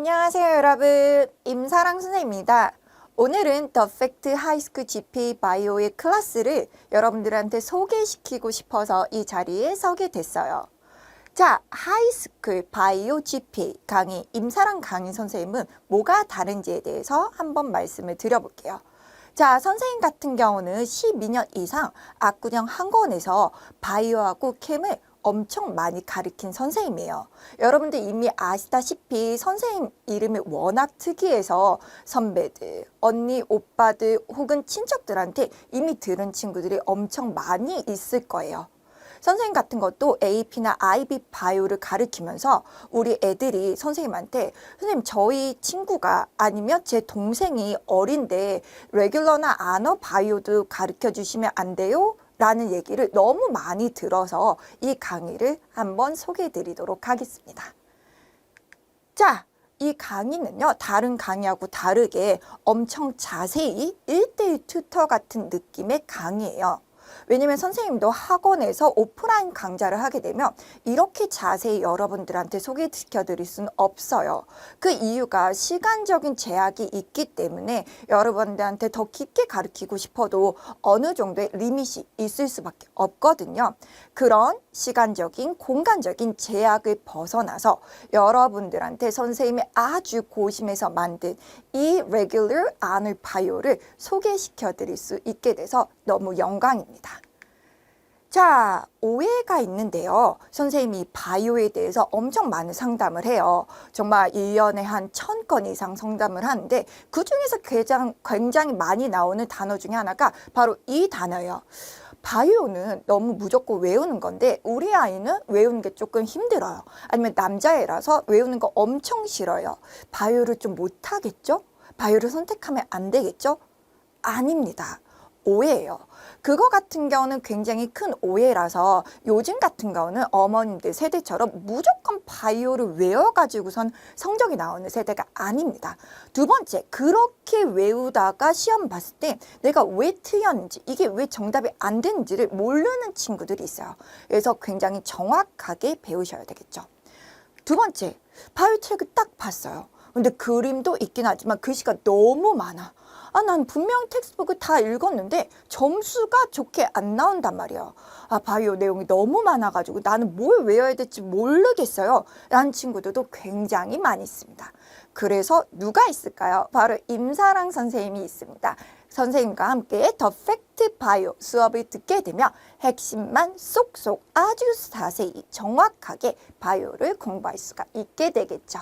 안녕하세요 여러분, 임사랑 선생님입니다. 오늘은 The Fact 하이스쿨 GPA 바이오의 클래스를 여러분들한테 소개시키고 싶어서 이 자리에 서게 됐어요. 자, 하이스쿨 바이오 GPA 강의 임사랑 강의 선생님은 뭐가 다른지에 대해서 한번 말씀을 드려볼게요. 자, 선생님 같은 경우는 12년 이상 압구정 한권에서 바이오하고 캠을 엄청 많이 가르친 선생님이에요. 여러분들 이미 아시다시피 선생님 이름이 워낙 특이해서 선배들, 언니, 오빠들 혹은 친척들한테 이미 들은 친구들이 엄청 많이 있을 거예요. 선생님 같은 것도 AP나 IB 바이오를 가르치면서 우리 애들이 선생님한테 선생님 저희 친구가 아니면 제 동생이 어린데 레귤러나 아너 바이오도 가르쳐 주시면 안 돼요? 라는 얘기를 너무 많이 들어서 이 강의를 한번 소개해 드리도록 하겠습니다. 자, 이 강의는요, 다른 강의하고 다르게 엄청 자세히 1:1 튜터 같은 느낌의 강의예요. 왜냐면 선생님도 학원에서 오프라인 강좌를 하게 되면 이렇게 자세히 여러분들한테 소개시켜 드릴 수는 없어요. 그 이유가 시간적인 제약이 있기 때문에 여러분들한테 더 깊게 가르치고 싶어도 어느 정도의 리밋이 있을 수밖에 없거든요. 그런 시간적인, 공간적인 제약을 벗어나서 여러분들한테 선생님이 아주 고심해서 만든 이 레귤러 아너 바이오를 소개시켜 드릴 수 있게 돼서 너무 영광입니다. 자, 오해가 있는데요. 선생님이 바이오에 대해서 엄청 많은 상담을 해요. 정말 1년에 한 1000건 이상 상담을 하는데 그중에서 굉장히 많이 나오는 단어 중에 하나가 바로 이 단어예요. 바이오는 너무 무조건 외우는 건데 우리 아이는 외우는 게 조금 힘들어요. 아니면 남자애라서 외우는 거 엄청 싫어요. 바이오를 좀 못하겠죠? 바이오를 선택하면 안 되겠죠? 아닙니다. 오해예요. 그거 같은 경우는 굉장히 큰 오해라서 요즘 같은 경우는 어머님들 세대처럼 무조건 바이오를 외워가지고선 성적이 나오는 세대가 아닙니다. 두 번째, 그렇게 외우다가 시험 봤을 때 내가 왜 틀렸는지, 이게 왜 정답이 안 되는지를 모르는 친구들이 있어요. 그래서 굉장히 정확하게 배우셔야 되겠죠. 두 번째, 바이오 책을 딱 봤어요. 근데 그림도 있긴 하지만 글씨가 너무 많아. 난 분명 텍스트북을 다 읽었는데 점수가 좋게 안 나온단 말이에요. 바이오 내용이 너무 많아가지고 나는 뭘 외워야 될지 모르겠어요. 라는 친구들도 굉장히 많이 있습니다. 그래서 누가 있을까요? 바로 임사랑 선생님이 있습니다. 선생님과 함께 더 팩트 바이오 수업을 듣게 되면 핵심만 쏙쏙 아주 자세히 정확하게 바이오를 공부할 수가 있게 되겠죠.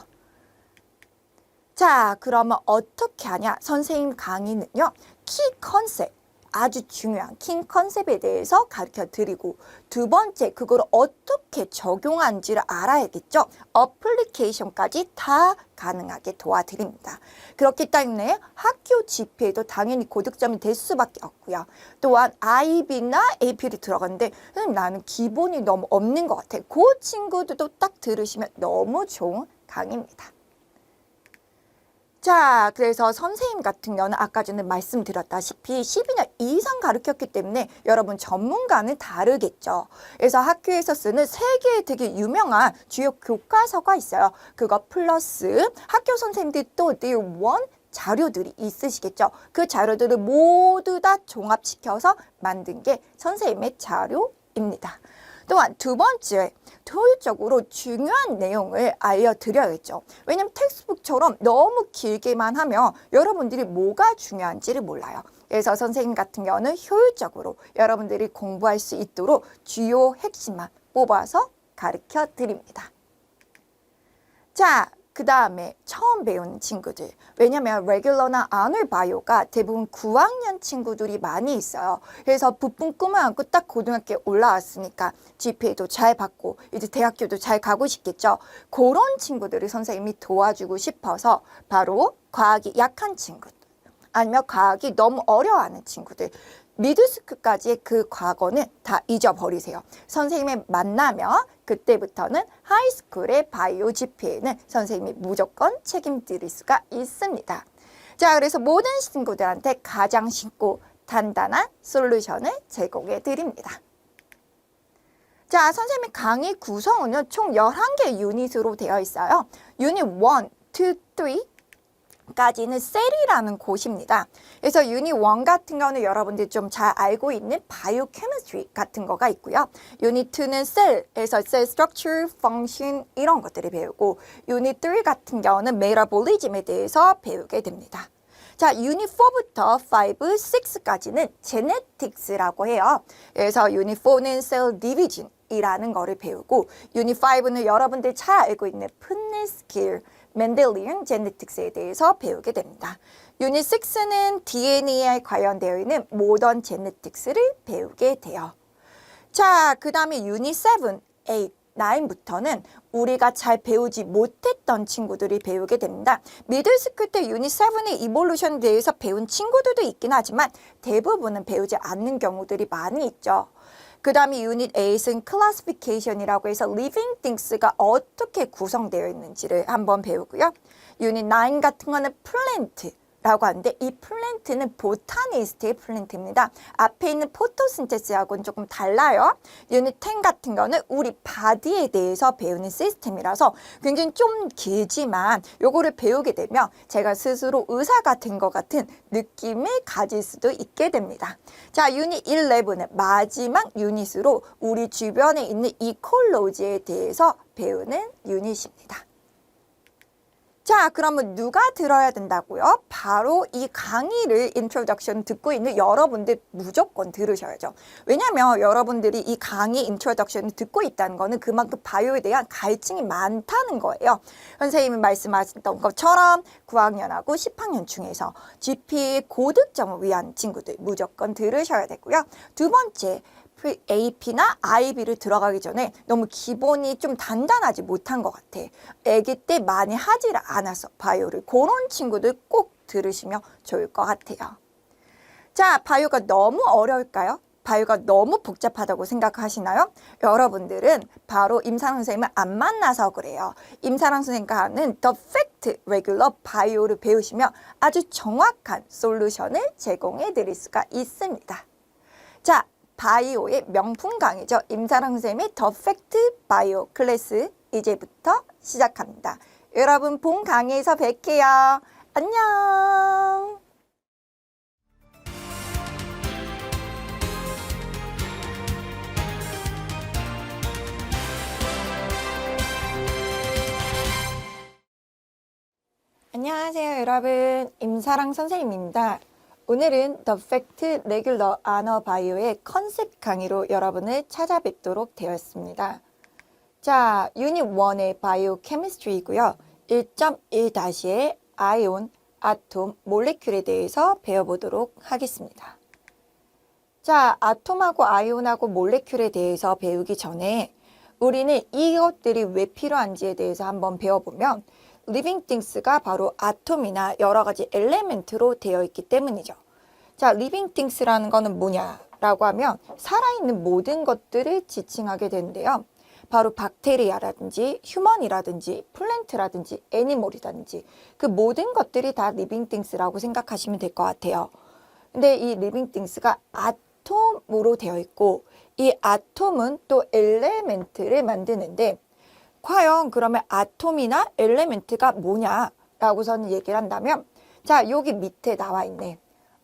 자, 그러면 어떻게 하냐? 선생님 강의는요, 키 컨셉, 아주 중요한 키 컨셉에 대해서 가르쳐 드리고, 두 번째, 그걸 어떻게 적용하는지를 알아야겠죠? 어플리케이션까지 다 가능하게 도와드립니다. 그렇기 때문에 학교 GPA도 당연히 고득점이 될 수밖에 없고요. 또한 IB나 AP를 들어갔는데 나는 기본이 너무 없는 것 같아. 그 친구들도 딱 들으시면 너무 좋은 강의입니다. 자, 그래서 선생님 같은 경우는 아까 전에 말씀드렸다시피 12년 이상 가르쳤기 때문에 여러분 전문가는 다르겠죠. 그래서 학교에서 쓰는 세계에 되게 유명한 주요 교과서가 있어요. 그거 플러스 학교 선생님들이 또 늘 원 자료들이 있으시겠죠. 그 자료들을 모두 다 종합시켜서 만든 게 선생님의 자료입니다. 또한 두 번째, 효율적으로 중요한 내용을 알려드려야겠죠. 왜냐면 텍스트북처럼 너무 길게만 하면 여러분들이 뭐가 중요한지를 몰라요. 그래서 선생님 같은 경우는 효율적으로 여러분들이 공부할 수 있도록 주요 핵심만 뽑아서 가르쳐 드립니다. 자, 그 다음에 처음 배우는 친구들. 왜냐면 레귤러나 아너 바이오가 대부분 9학년 친구들이 많이 있어요. 그래서 부푼 꿈을 안고 딱 고등학교에 올라왔으니까 GPA도 잘 받고 이제 대학교도 잘 가고 싶겠죠. 그런 친구들을 선생님이 도와주고 싶어서 바로 과학이 약한 친구들, 아니면 과학이 너무 어려워하는 친구들, 미들스쿨까지의 그 과거는 다 잊어버리세요. 선생님을 만나면 그때부터는 하이스쿨의 바이오 GPA는 선생님이 무조건 책임질 수가 있습니다. 자, 그래서 모든 친구들한테 가장 쉽고 단단한 솔루션을 제공해 드립니다. 자, 선생님의 강의 구성은요, 총 11개 유닛으로 되어 있어요. 유닛 1, 2, 3까지는 셀이라는 곳입니다. 그래서 유닛 1 같은 거는 여러분들이 좀 잘 알고 있는 바이오케미스트리 같은 거가 있고요. 유닛 2는 셀에서 셀 스트럭처, 펑션 이런 것들을 배우고 유닛 3 같은 경우는 메타볼리즘에 대해서 배우게 됩니다. 자, 유닛 4부터 5, 6까지는 제네틱스라고 해요. 그래서 유닛 4는 셀 디비전 이라는 거를 배우고 유닛 5는 여러분들 잘 알고 있는 풋넷 스킬, 멘델리언 제네틱스에 대해서 배우게 됩니다. 유닛 6는 DNA에 관련되어 있는 모던 제네틱스를 배우게 돼요. 자, 그 다음에 유닛 7, 8, 9부터는 우리가 잘 배우지 못했던 친구들이 배우게 됩니다. 미들스쿨 때 유닛 7의 이볼루션에 대해서 배운 친구들도 있긴 하지만 대부분은 배우지 않는 경우들이 많이 있죠. 그 다음에 유닛 8은 클래시피케이션이라고 해서 living things가 어떻게 구성되어 있는지를 한번 배우고요. 유닛 9 같은 거는 플랜트라고 하는데 이 플랜트는 보타니스트의 플랜트입니다. 앞에 있는 포토신테시스하고는 조금 달라요. 유닛 10 같은 거는 우리 바디에 대해서 배우는 시스템이라서 굉장히 좀 길지만 요거를 배우게 되면 제가 스스로 의사가 된 것 같은 느낌을 가질 수도 있게 됩니다. 자, 유닛 11은 마지막 유닛으로 우리 주변에 있는 이콜로지에 대해서 배우는 유닛입니다. 자, 그러면 누가 들어야 된다고요? 바로 이 강의를 인트로덕션 듣고 있는 여러분들 무조건 들으셔야죠. 왜냐하면 여러분들이 이 강의 인트로덕션을 듣고 있다는 거는 그만큼 바이오에 대한 갈증이 많다는 거예요. 선생님이 말씀하셨던 것처럼 9학년하고 10학년 중에서 GPA 고득점을 위한 친구들 무조건 들으셔야 되고요. 두 번째, AP나 IB를 들어가기 전에 너무 기본이 좀 단단하지 못한 것 같아. 아기 때 많이 하질 않아서 바이오를 그런 친구들 꼭 들으시면 좋을 것 같아요. 자, 바이오가 너무 어려울까요? 바이오가 너무 복잡하다고 생각하시나요? 여러분들은 바로 임사랑 선생님을 안 만나서 그래요. 임사랑 선생님과 하는 The Fact Regular 바이오를 배우시면 아주 정확한 솔루션을 제공해 드릴 수가 있습니다. 자, 바이오의 명품 강의죠. 임사랑 선생님의 더 팩트 바이오 클래스 이제부터 시작합니다. 여러분 본 강의에서 뵐게요. 안녕. 안녕하세요, 여러분. 임사랑 선생님입니다. 오늘은 The Fact Regular Honor Bio의 컨셉 강의로 여러분을 찾아뵙도록 되었습니다. 자, 유닛 1의 바이오 케미스트리이고요. 1.1-의 아이온, 아톰, 몰레큘에 대해서 배워보도록 하겠습니다. 자, 아톰하고 아이온하고 몰레큘에 대해서 배우기 전에 우리는 이것들이 왜 필요한지에 대해서 한번 배워보면 living things가 바로 아톰이나 여러 가지 엘레멘트로 되어 있기 때문이죠. 자, living things라는 거는 뭐냐라고 하면 살아있는 모든 것들을 지칭하게 되는데요. 바로 박테리아라든지 휴먼이라든지 플랜트라든지 애니멀이라든지 그 모든 것들이 다 living things라고 생각하시면 될 것 같아요. 근데 이 living things가 아톰으로 되어 있고 이 아톰은 또 엘레멘트를 만드는데 과연 그러면 아톰이나 엘레멘트가 뭐냐라고서는 얘기를 한다면 자, 여기 밑에 나와 있네.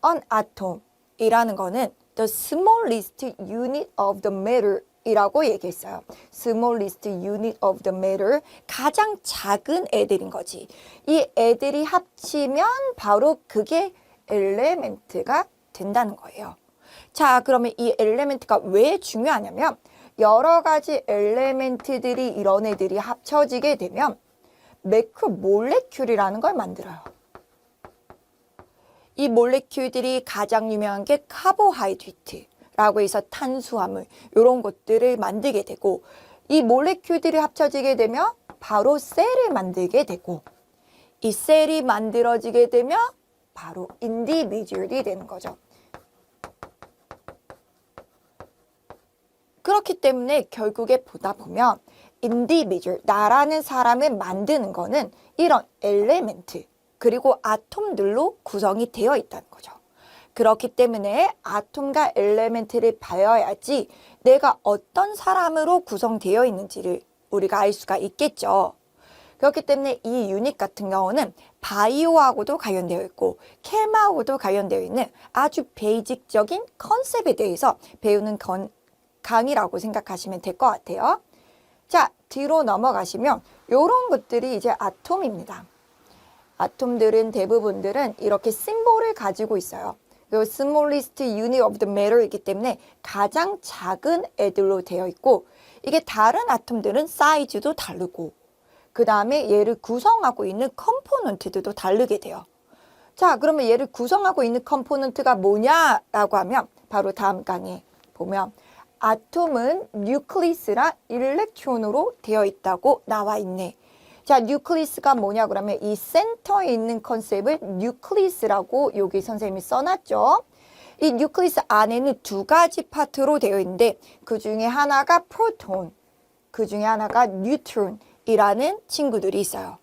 An atom이라는 거는 the smallest unit of the matter 이라고 얘기했어요. smallest unit of the matter, 가장 작은 애들인 거지. 이 애들이 합치면 바로 그게 엘레멘트가 된다는 거예요. 자, 그러면 이 엘레멘트가 왜 중요하냐면 여러 가지 엘레멘트들이 이런 애들이 합쳐지게 되면 매크로몰레큘이라는 걸 만들어요. 이 몰레큘들이 가장 유명한 게 카보하이드레이트라고 해서 탄수화물 이런 것들을 만들게 되고 이 몰레큘들이 합쳐지게 되면 바로 셀을 만들게 되고 이 셀이 만들어지게 되면 바로 인디비주얼이 되는 거죠. 그렇기 때문에 결국에 보다 보면 인디비주얼, 나라는 사람을 만드는 거는 이런 엘레멘트 그리고 아톰들로 구성이 되어 있다는 거죠. 그렇기 때문에 아톰과 엘레멘트를 배워야지 내가 어떤 사람으로 구성되어 있는지를 우리가 알 수가 있겠죠. 그렇기 때문에 이 유닛 같은 경우는 바이오하고도 관련되어 있고 케마하고도 관련되어 있는 아주 베이직적인 컨셉에 대해서 배우는 강의라고 생각하시면 될 것 같아요. 자, 뒤로 넘어가시면 이런 것들이 이제 아톰입니다. 아톰들은 대부분들은 이렇게 심볼을 가지고 있어요. 이 smallest unit of the matter이기 때문에 가장 작은 애들로 되어 있고 이게 다른 아톰들은 사이즈도 다르고 그 다음에 얘를 구성하고 있는 컴포넌트들도 다르게 돼요. 자, 그러면 얘를 구성하고 있는 컴포넌트가 뭐냐라고 하면 바로 다음 강의에 보면 아톰은 뉴클리스랑 일렉트론으로 되어 있다고 나와 있네. 자, 뉴클리스가 뭐냐 그러면 이 센터에 있는 컨셉을 뉴클리스라고 여기 선생님이 써놨죠. 이 뉴클리스 안에는 두 가지 파트로 되어 있는데 그 중에 하나가 프로톤, 그 중에 하나가 뉴트론이라는 친구들이 있어요.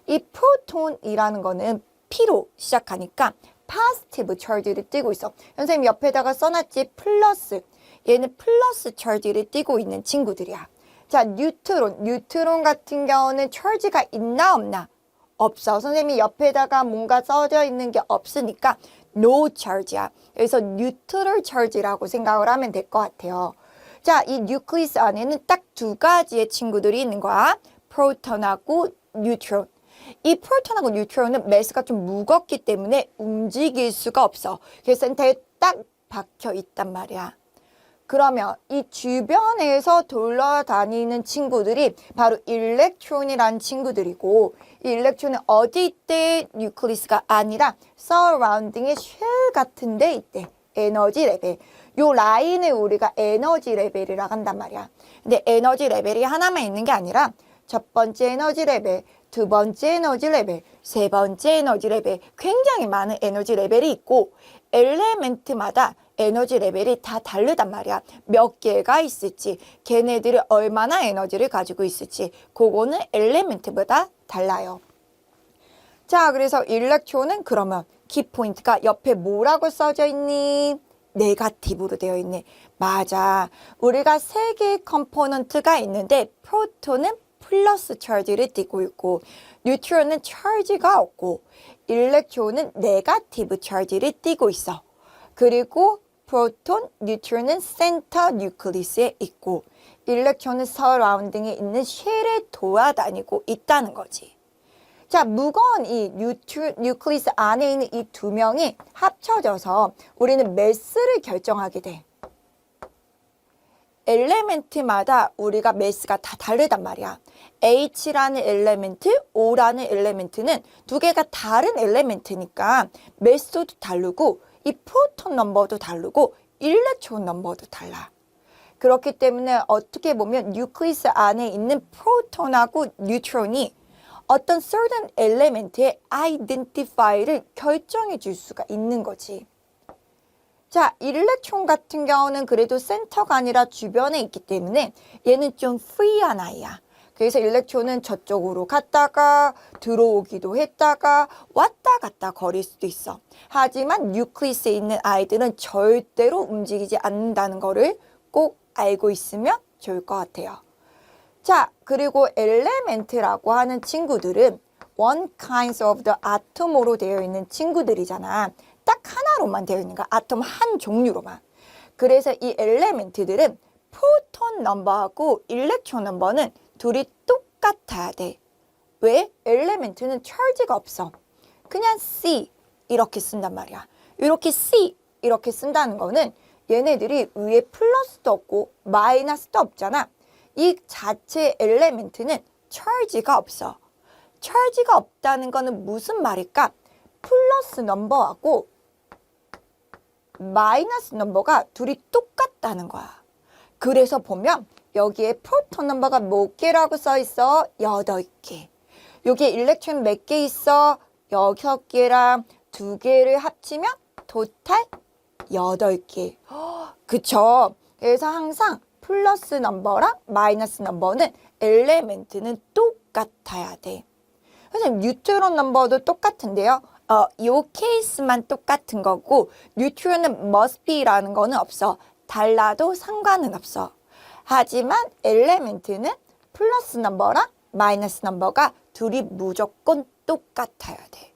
이 프로톤이라는 거는 P로 시작하니까 positive charge를 띠고 있어. 선생님 옆에다가 써놨지 플러스. 얘는 플러스 charge를 띠고 있는 친구들이야. 자, 뉴트론 같은 경우는 charge가 있나 없나? 없어. 선생님이 옆에다가 뭔가 써져 있는 게 없으니까 no charge야. 그래서 neutral charge라고 생각을 하면 될 것 같아요. 자, 이 뉴클리스 안에는 딱 두 가지의 친구들이 있는 거야. 프로톤하고 뉴트론. 이 프로톤하고 뉴트론은 매스가 좀 무겁기 때문에 움직일 수가 없어. 그래서 센터에 딱 박혀 있단 말이야. 그러면 이 주변에서 돌아다니는 친구들이 바로 일렉트론이라는 친구들이고 이 일렉트론은 어디 있대? 뉴클리스가 아니라 서라운딩의 쉘 같은 데 있대. 에너지 레벨. 요 라인을 우리가 에너지 레벨이라고 한단 말이야. 근데 에너지 레벨이 하나만 있는 게 아니라 첫 번째 에너지 레벨, 두 번째 에너지 레벨, 세 번째 에너지 레벨, 굉장히 많은 에너지 레벨이 있고 엘레멘트마다 에너지 레벨이 다 다르단 말이야. 몇 개가 있을지, 걔네들이 얼마나 에너지를 가지고 있을지 그거는 엘레멘트마다 달라요. 자, 그래서 일렉트론은 그러면 키포인트가 옆에 뭐라고 써져 있니? 네거티브로 되어 있네. 맞아. 우리가 세 개의 컴포넌트가 있는데 프로톤은 플러스 차지를 띠고 있고 뉴트론은 차지가 없고 일렉트론은 네거티브 차지를 띠고 있어. 그리고 프로톤, 뉴트론은 센터 뉴클리스에 있고 일렉트론은 서라운딩에 있는 쉘에 돌아다니고 있다는 거지. 자, 무거운 이 뉴클리스 안에 있는 이 두 명이 합쳐져서 우리는 매스를 결정하게 돼. 엘레멘트마다 우리가 매스가 다 다르단 말이야. H라는 엘레멘트, O라는 엘레멘트는 두 개가 다른 엘레멘트니까 매스도 다르고 이 프로톤 넘버도 다르고 일렉트론 넘버도 달라. 그렇기 때문에 어떻게 보면 뉴클리스 안에 있는 프로톤하고 뉴트론이 어떤 certain element의 identify를 결정해 줄 수가 있는 거지. 자, 일렉트론 같은 경우는 그래도 센터가 아니라 주변에 있기 때문에 얘는 좀 free한 아이야. 그래서 일렉트론은 저쪽으로 갔다가 들어오기도 했다가 왔다 갔다 거릴 수도 있어. 하지만 뉴클리스에 있는 아이들은 절대로 움직이지 않는다는 거를 꼭 알고 있으면 좋을 것 같아요. 자, 그리고 엘레멘트라고 하는 친구들은 one kinds of the atom으로 되어 있는 친구들이잖아. 딱 하나로만 되어 있는 거야. 아톰 한 종류로만. 그래서 이 엘레멘트들은 프로톤 넘버하고 일렉트론 넘버는 둘이 똑같아야 돼. 왜? 엘레멘트는 charge가 없어. 그냥 C 이렇게 쓴단 말이야. 이렇게 C 이렇게 쓴다는 거는 얘네들이 위에 플러스도 없고 마이너스도 없잖아. 이 자체 엘레멘트는 charge가 없어. charge가 없다는 거는 무슨 말일까? 플러스 넘버하고 마이너스 넘버가 둘이 똑같다는 거야. 그래서 보면 여기에 프로톤 넘버가 몇 개라고 써 있어? 8개. 여기에 일렉트론 몇 개 있어? 6개랑 2개를 합치면 토탈 8개. 그쵸? 그래서 항상 플러스 넘버랑 마이너스 넘버는 엘레멘트는 똑같아야 돼. 선생님, 뉴트론 넘버도 똑같은데요. 요 케이스만 똑같은 거고 뉴트론은 must be라는 거는 없어. 달라도 상관은 없어. 하지만 엘레멘트는 플러스 넘버랑 마이너스 넘버가 둘이 무조건 똑같아야 돼.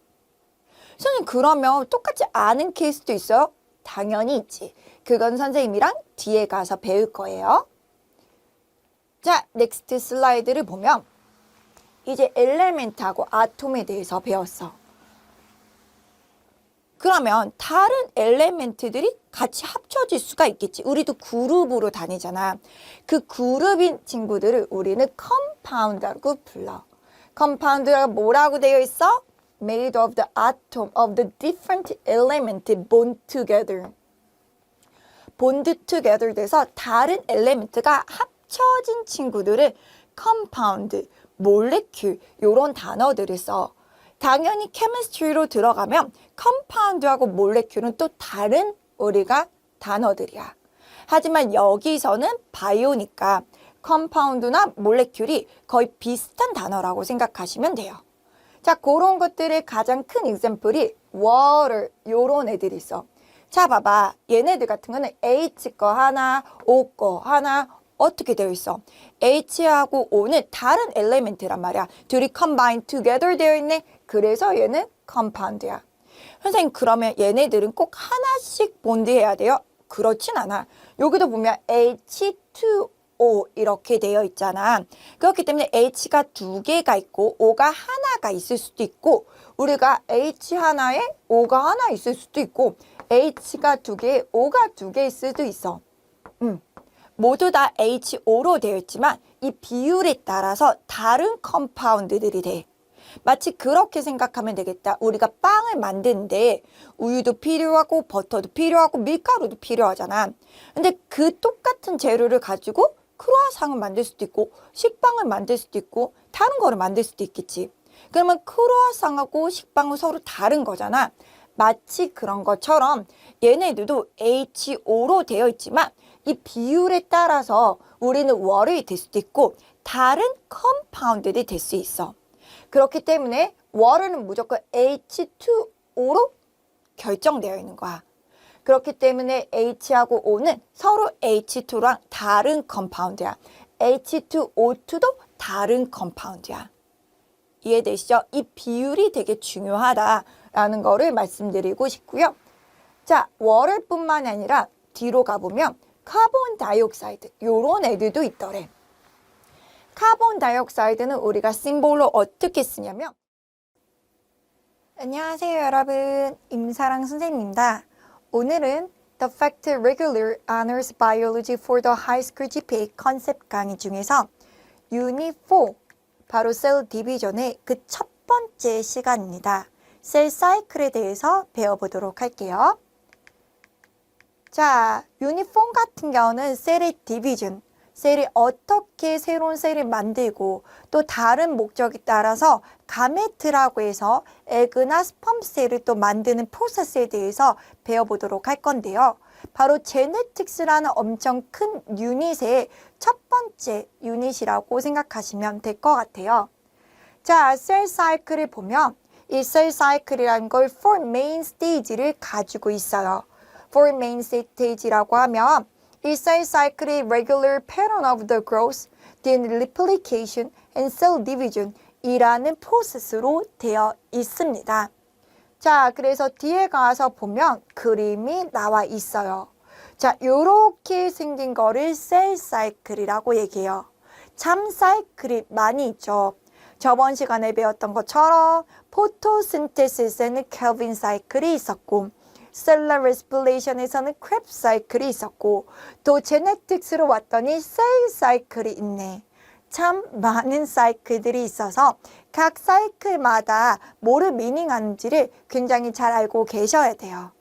선생님 그러면 똑같지 않은 케이스도 있어요? 당연히 있지. 그건 선생님이랑 뒤에 가서 배울 거예요. 자, 넥스트 슬라이드를 보면 이제 엘레멘트하고 아톰에 대해서 배웠어. 그러면 다른 엘레멘트들이 같이 합쳐질 수가 있겠지. 우리도 그룹으로 다니잖아. 그 그룹인 친구들을 우리는 컴파운드라고 불러. 컴파운드가 뭐라고 되어 있어? Made of the atom of the different element bond together. bond together 돼서 다른 엘레멘트가 합쳐진 친구들을 compound, molecule 이런 단어들을 써. 당연히 chemistry로 들어가면 compound하고 molecule은 또 다른 우리가 단어들이야. 하지만 여기서는 바이오니까 compound나 molecule이 거의 비슷한 단어라고 생각하시면 돼요. 자, 그런 것들의 가장 큰 example이 water 요런 애들이 있어. 자, 봐봐. 얘네들 같은 거는 H 거 하나, O 거 하나 어떻게 되어 있어? H하고 O는 다른 엘레멘트란 말이야. 둘이 combine together 되어 있네. 그래서 얘는 compound야. 선생님 그러면 얘네들은 꼭 하나씩 본드해야 돼요? 그렇진 않아. 여기도 보면 H2O 이렇게 되어 있잖아. 그렇기 때문에 H가 두 개가 있고 O가 하나가 있을 수도 있고 우리가 H 하나에 O가 하나 있을 수도 있고 H가 두 개, O가 두 개일 수도 있어. 모두 다 HO로 되어 있지만 이 비율에 따라서 다른 컴파운드들이 돼. 마치 그렇게 생각하면 되겠다. 우리가 빵을 만드는데 우유도 필요하고 버터도 필요하고 밀가루도 필요하잖아. 근데 그 똑같은 재료를 가지고 크루아상을 만들 수도 있고 식빵을 만들 수도 있고 다른 거를 만들 수도 있겠지. 그러면 크루아상하고 식빵은 서로 다른 거잖아. 마치 그런 것처럼 얘네들도 HO로 되어 있지만 이 비율에 따라서 우리는 월이 될 수도 있고 다른 컴파운드들이 될 수 있어. 그렇기 때문에 월은 무조건 H2O로 결정되어 있는 거야. 그렇기 때문에 H하고 O는 서로 H2랑 다른 컴파운드야. H2O2도 다른 컴파운드야. 이해되시죠? 이 비율이 되게 중요하다라는 거를 말씀드리고 싶고요. 자, 월뿐만이 아니라 뒤로 가보면 카본 다이옥사이드 요런 애들도 있더래. 카본 다이옥사이드는 우리가 심볼로 어떻게 쓰냐면 안녕하세요 여러분, 임사랑 선생님입니다. 오늘은 The Fact Regular Honors Biology for the High School GPA 컨셉 강의 중에서 Unit 4 바로 셀 디비전의 그 첫 번째 시간입니다. 셀 사이클에 대해서 배워보도록 할게요. 자, 유닛 4 같은 경우는 셀의 디비전, 셀이 어떻게 새로운 셀을 만들고 또 다른 목적에 따라서 가메트라고 해서 에그나 스펌셀을 또 만드는 프로세스에 대해서 배워보도록 할 건데요. 바로 제네틱스라는 엄청 큰 유닛의 첫 번째 유닛이라고 생각하시면 될 것 같아요. 자, 셀 사이클을 보면 이 셀 사이클이라는 걸 4 main stage를 가지고 있어요. 4 main stage라고 하면 이 셀 사이클의 regular pattern of the growth, then replication and cell division 이라는 프로세스로 되어 있습니다. 자, 그래서 뒤에 가서 보면 그림이 나와 있어요. 자, 요렇게 생긴 거를 셀 사이클이라고 얘기해요. 참 사이클이 많이 있죠. 저번 시간에 배웠던 것처럼 포토신테시스에는 켈빈 사이클이 있었고 셀러 레스피레이션에서는 크랩 사이클이 있었고 또 제네틱스로 왔더니 셀 사이클이 있네. 참 많은 사이클들이 있어서 각 사이클마다 뭐를 미닝하는지를 굉장히 잘 알고 계셔야 돼요.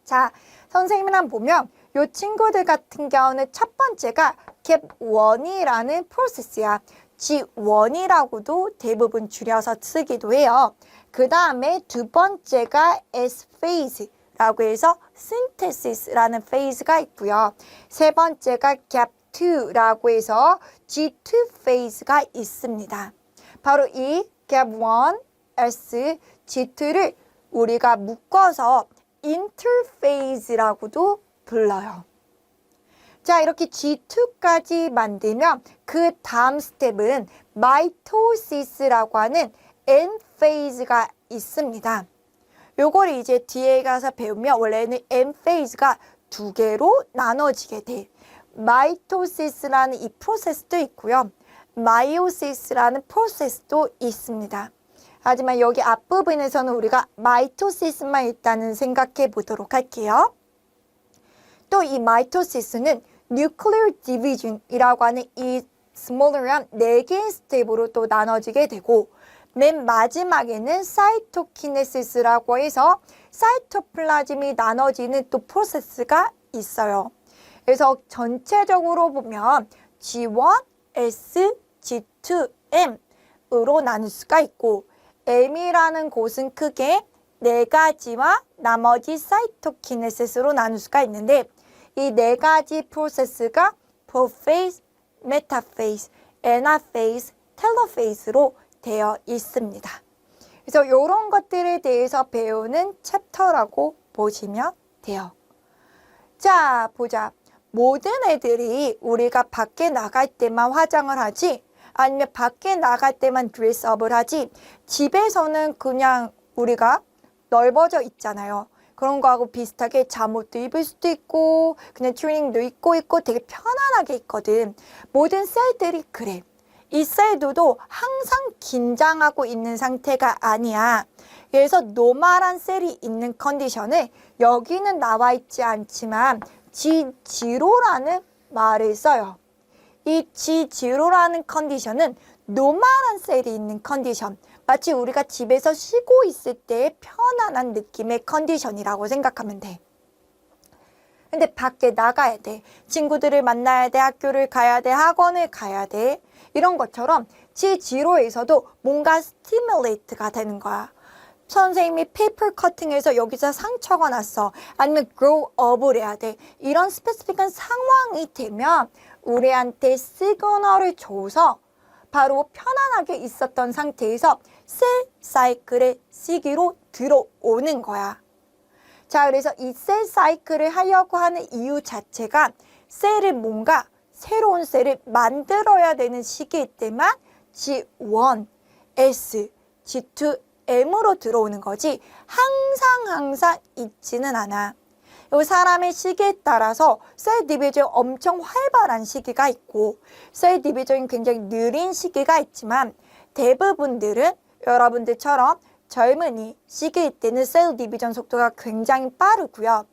자, 선생님이랑 보면 이 친구들 같은 경우는 첫 번째가 갭1이라는 프로세스야. G1이라고도 대부분 줄여서 쓰기도 해요. 그 다음에 두 번째가 S-phase라고 해서 synthesis라는 phase가 있고요. 세 번째가 gap2라고 해서 G2 phase가 있습니다. 바로 이 gap1, S, G2를 우리가 묶어서 interphase라고도 불러요. 자, 이렇게 G2까지 만들면 그 다음 스텝은 마이토시스라고 하는 N 페이즈가 있습니다. 요거를 이제 뒤에 가서 배우면 원래는 N 페이즈가 두 개로 나눠지게 돼. 마이토시스라는 이 프로세스도 있고요. 마이오시스라는 프로세스도 있습니다. 하지만 여기 앞부분에서는 우리가 마이토시스만 일단은 생각해 보도록 할게요. 또 이 마이토시스는 nuclear division이라고 하는 이 스몰러한 4개의 스텝으로 또 나눠지게 되고 맨 마지막에는 사이토키네시스라고 해서 사이토플라즘이 나눠지는 또 프로세스가 있어요. 그래서 전체적으로 보면 G1, S, G2, M으로 나눌 수가 있고 M이라는 곳은 크게 4가지와 나머지 사이토키네시스로 나눌 수가 있는데 이 4가지 프로세스가 프로페이즈, 메타페이즈, 애나페이즈, 텔로페이즈로 되어 있습니다. 그래서 이런 것들에 대해서 배우는 챕터라고 보시면 돼요. 자, 보자. 모든 애들이 우리가 밖에 나갈 때만 화장을 하지 아니면 밖에 나갈 때만 드레스업을 하지 집에서는 그냥 우리가 넓어져 있잖아요. 그런 거하고 비슷하게 잠옷도 입을 수도 있고 그냥 트레이닝도 입고 되게 편안하게 있거든. 모든 셀들이 그래. 이 셀도 항상 긴장하고 있는 상태가 아니야. 그래서 노멀한 셀이 있는 컨디션을 여기는 나와 있지 않지만 G0라는 말을 써요. 이 G0라는 컨디션은 노멀한 셀이 있는 컨디션. 마치 우리가 집에서 쉬고 있을 때의 편안한 느낌의 컨디션이라고 생각하면 돼. 근데 밖에 나가야 돼. 친구들을 만나야 돼. 학교를 가야 돼. 학원을 가야 돼. 이런 것처럼 G0에서도 뭔가 스티뮬레이트가 되는 거야. 선생님이 페이퍼 커팅해서 여기서 상처가 났어. 아니면 grow up을 해야 돼. 이런 스페시픽한 상황이 되면 우리한테 시그널을 줘서 바로 편안하게 있었던 상태에서 셀 사이클의 시기로 들어오는 거야. 자, 그래서 이 셀 사이클을 하려고 하는 이유 자체가 셀을 뭔가 새로운 셀을 만들어야 되는 시기일 때만 G1, S, G2, M으로 들어오는 거지 항상 있지는 않아. 이 사람의 시기에 따라서 셀 디비전이 엄청 활발한 시기가 있고 셀 디비전이 굉장히 느린 시기가 있지만 대부분들은 여러분들처럼 젊은이 시기일 때는 셀 디비전 속도가 굉장히 빠르고요.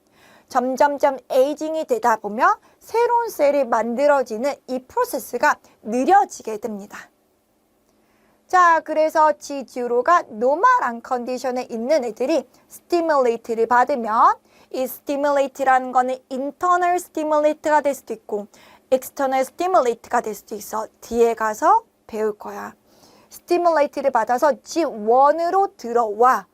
점점점 에이징이 되다 보면 새로운 셀이 만들어지는 이 프로세스가 느려지게 됩니다. 자, 그래서 G0가 노멀한 컨디션에 있는 애들이 스티뮬레이트를 받으면 이 스티뮬레이트라는 거는 인터널 스티뮬레이트가 될 수도 있고 엑스터널 스티뮬레이트가 될 수도 있어. 뒤에 가서 배울 거야. 스티뮬레이트를 받아서 G1으로 들어와.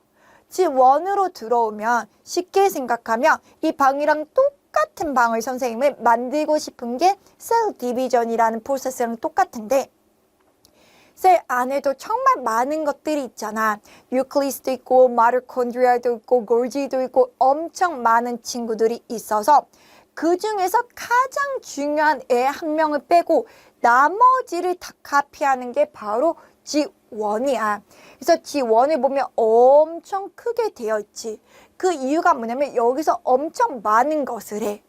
G1으로 들어오면 쉽게 생각하면 이 방이랑 똑같은 방을 선생님을 만들고 싶은 게 셀 디비전이라는 프로세스랑 똑같은데 셀 안에도 정말 많은 것들이 있잖아. 뉴클리스도 있고 마이토콘드리아도 있고 골지도 있고 엄청 많은 친구들이 있어서 그 중에서 가장 중요한 애 한 명을 빼고 나머지를 다 카피하는 게 바로 G1이야. 그래서 G1을 보면 엄청 크게 되어 있지. 그 이유가 뭐냐면 여기서 엄청 많은 것을 해.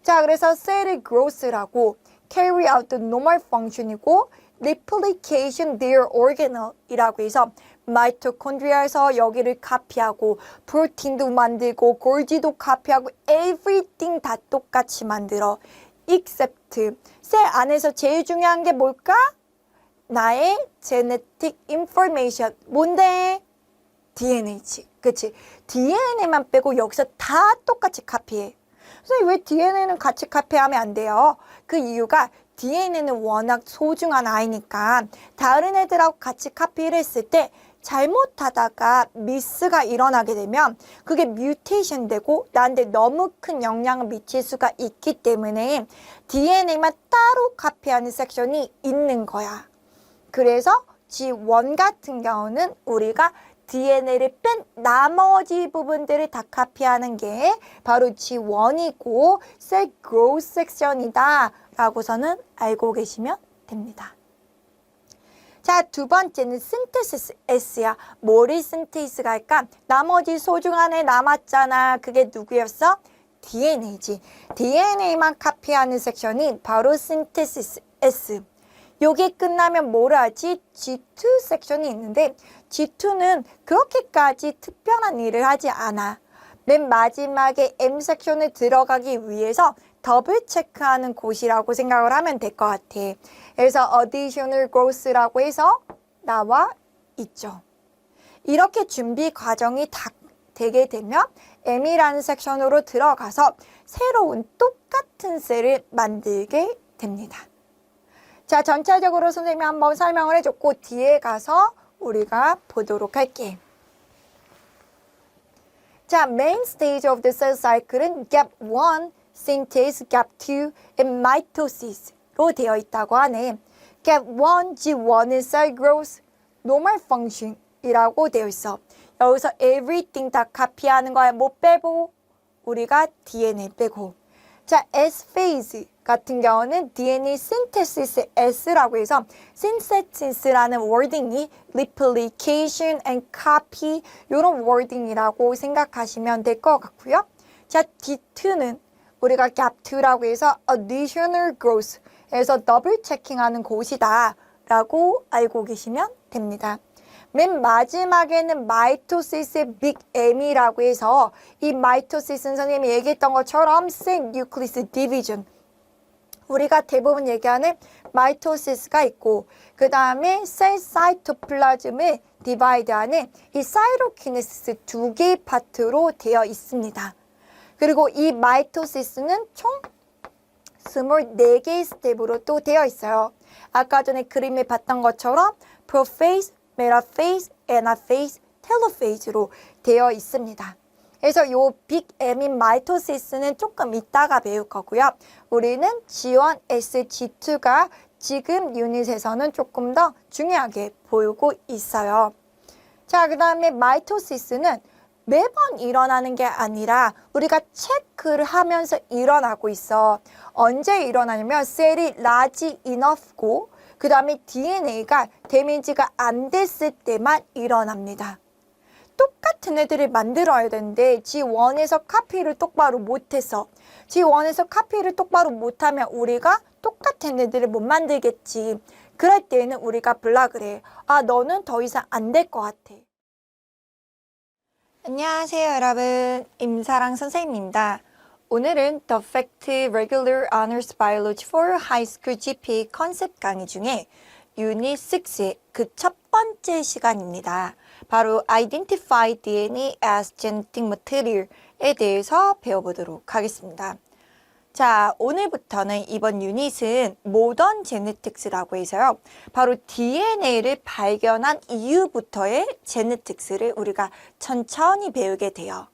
자, 그래서 셀의 growth라고 carry out the normal function이고 replication their organel이라고 해서 마이토콘드리아에서 여기를 카피하고 프로틴도 만들고 골지도 카피하고 everything 다 똑같이 만들어. except 셀 안에서 제일 중요한 게 뭘까? 나의 genetic information. 뭔데? DNA지. 그치? DNA만 빼고 여기서 다 똑같이 카피해. 선생님 왜 DNA는 같이 카피하면 안 돼요? 그 이유가 DNA는 워낙 소중한 아이니까 다른 애들하고 같이 카피를 했을 때 잘못하다가 미스가 일어나게 되면 그게 뮤테이션 되고 나한테 너무 큰 영향을 미칠 수가 있기 때문에 DNA만 따로 카피하는 섹션이 있는 거야. 그래서 G1 같은 경우는 우리가 DNA를 뺀 나머지 부분들을 다 카피하는 게 바로 G1이고 셀 growth 섹션이다 라고서는 알고 계시면 됩니다. 자, 두 번째는 synthesis S야. 뭐를 synthesis 할까? 나머지 소중한 애 남았잖아. 그게 누구였어? DNA지. DNA만 카피하는 섹션이 바로 synthesis S. 요게 끝나면 뭘 하지? G2 섹션이 있는데 G2는 그렇게까지 특별한 일을 하지 않아. 맨 마지막에 M 섹션에 들어가기 위해서 더블 체크하는 곳이라고 생각을 하면 될 것 같아. 그래서 additional growth라고 해서 나와 있죠. 이렇게 준비 과정이 다 되게 되면 M이라는 섹션으로 들어가서 새로운 똑같은 셀을 만들게 됩니다. 자, 전체적으로 선생님이 한번 설명을 해줬고 뒤에 가서 우리가 보도록 할게. 자, main stage of the cell cycle은 gap 1, synthase, gap 2, and mitosis로 되어 있다고 하네. gap 1, G1은 cell growth, normal function이라고 되어 있어. 여기서 everything 다 카피하는 거야. 뭐 빼고? 우리가 DNA 빼고. 자, S phase 같은 경우는 DNA synthesis S라고 해서 synthesis라는 wording이 replication and copy 이런 wording이라고 생각하시면 될 것 같고요. 자, D2는 우리가 gap 2라고 해서 additional growth 에서 더블 체킹하는 곳이다 라고 알고 계시면 됩니다. 맨 마지막에는 마이토시스의 빅 M이라고 해서 이 마이토시스는 선생님이 얘기했던 것처럼 셀 뉴클리스 디비전 우리가 대부분 얘기하는 마이토시스가 있고 그 다음에 셀 사이토플라즘을 디바이드하는 이 사이로키네시스 두 개의 파트로 되어 있습니다. 그리고 이 마이토시스는 총 24개의 스텝으로 또 되어 있어요. 아까 전에 그림에 봤던 것처럼 프로페이즈, 메타페이즈, 애나페이즈, 텔로페이즈로 되어 있습니다. 그래서 요 빅 M인 마이토시스는 조금 이따가 배울 거고요. 우리는 G1, S, G2가 지금 유닛에서는 조금 더 중요하게 보이고 있어요. 자, 그 다음에 마이토시스는 매번 일어나는 게 아니라 우리가 체크를 하면서 일어나고 있어. 언제 일어나냐면 셀이 large enough고 그 다음에 DNA가 데미지가 안 됐을 때만 일어납니다. 똑같은 애들을 만들어야 되는데 G1에서 카피를 똑바로 못해서 G1에서 카피를 똑바로 못하면 우리가 똑같은 애들을 못 만들겠지. 그럴 때는 우리가 블락을 해. 아, 너는 더 이상 안 될 것 같아. 안녕하세요 여러분, 임사랑 선생님입니다. 오늘은 The Fact Regular Honors Biology for High School GPA 컨셉 강의 중에 유닛 6의 그 첫 번째 시간입니다. 바로 Identify DNA as Genetic Material에 대해서 배워보도록 하겠습니다. 자, 오늘부터는 이번 유닛은 모던 제네틱스라고 해서요. 바로 DNA를 발견한 이후부터의 제네틱스를 우리가 천천히 배우게 돼요.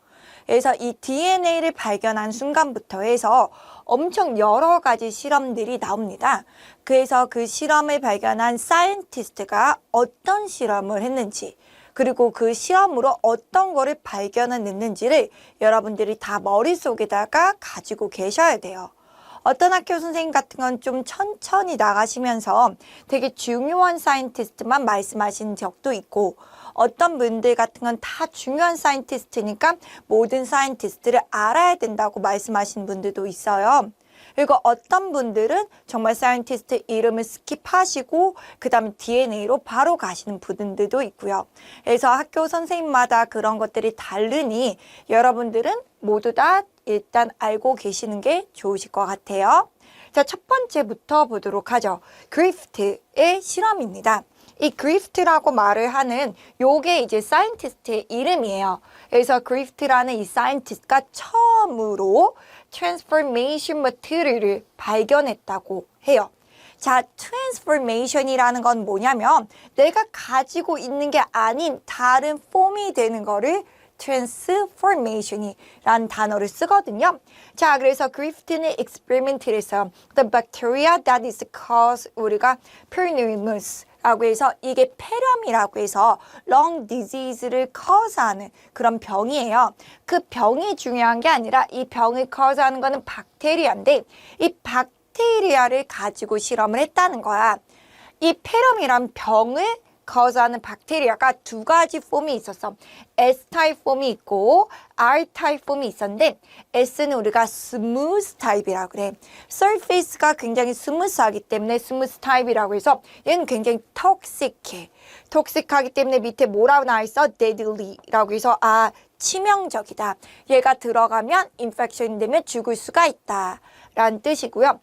그래서 이 DNA를 발견한 순간부터 해서 엄청 여러 가지 실험들이 나옵니다. 그래서 그 실험을 발견한 사이언티스트가 어떤 실험을 했는지 그리고 그 실험으로 어떤 거를 발견해냈는지를 여러분들이 다 머릿속에다가 가지고 계셔야 돼요. 어떤 학교 선생님 같은 건 좀 천천히 나가시면서 되게 중요한 사이언티스트만 말씀하신 적도 있고 어떤 분들 같은 건 다 중요한 사이언티스트니까 모든 사이언티스트를 알아야 된다고 말씀하신 분들도 있어요. 그리고 어떤 분들은 정말 사이언티스트 이름을 스킵하시고 그 다음에 DNA로 바로 가시는 분들도 있고요. 그래서 학교 선생님마다 그런 것들이 다르니 여러분들은 모두 다 일단 알고 계시는 게 좋으실 것 같아요. 자, 첫 번째부터 보도록 하죠. 그리프트의 실험입니다. 이 그리프트라고 말을 하는 요게 이제 사이언티스트의 이름이에요. 그래서 그리프트라는 이 사이언티스트가 처음으로 트랜스포메이션 머티리얼을 발견했다고 해요. 자, 트랜스포메이션이라는 건 뭐냐면 내가 가지고 있는 게 아닌 다른 폼이 되는 거를 transformation이라는 단어를 쓰거든요. 자, 그래서 그리프트는 experiment를 했어요. The bacteria that is called 우리가 pernicious 라고 해서 이게 폐렴이라고 해서 lung disease를 cause하는 그런 병이에요. 그 병이 중요한 게 아니라 이 병을 cause하는 거는 박테리아인데 이 박테리아를 가지고 실험을 했다는 거야. 이 폐렴이란 병을 cause하는 박테리아가 두 가지 폼이 있었어. S-타입 폼이 있고 R-타입 폼이 있었는데 S는 우리가 스무스 타입이라고 그래. surface가 굉장히 스무스하기 때문에 스무스 타입이라고 해서 얘는 굉장히 톡식해. 톡식하기 때문에 밑에 뭐라고 나와 있어? deadly라고 해서 치명적이다. 얘가 들어가면 인펙션이 되면 죽을 수가 있다. 라는 뜻이고요.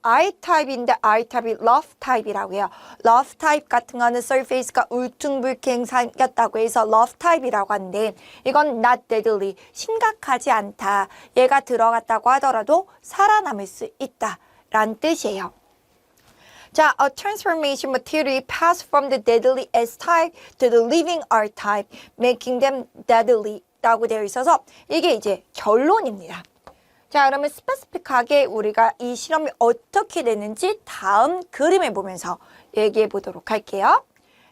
I-타입인데 I-타입이 rough 타입이라고 해요. rough 타입 같은 거는 surface가 울퉁불퉁 생겼다고 해서 rough 타입이라고 하는데 이건 not deadly, 심각하지 않다. 얘가 들어갔다고 하더라도 살아남을 수 있다. 라는 뜻이에요. 자, a transformation material pass from the deadly S-type to the living R-type, making them deadly 라고 되어 있어서 이게 이제 결론입니다. 자, 그러면 스페시픽하게 우리가 이 실험이 어떻게 됐는지 다음 그림을 보면서 얘기해 보도록 할게요.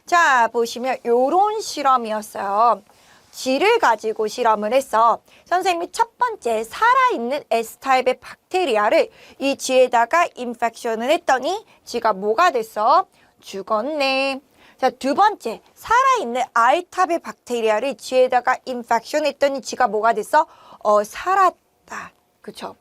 자, 보시면 요런 실험이었어요. 쥐를 가지고 실험을 했어. 선생님이 첫 번째 살아있는 S타입의 박테리아를 이 쥐에다가 인펙션을 했더니 쥐가 뭐가 됐어? 죽었네. 자, 두 번째 살아있는 I타입의 박테리아를 쥐에다가 인펙션 했더니 쥐가 뭐가 됐어? 살았다. 그쵸?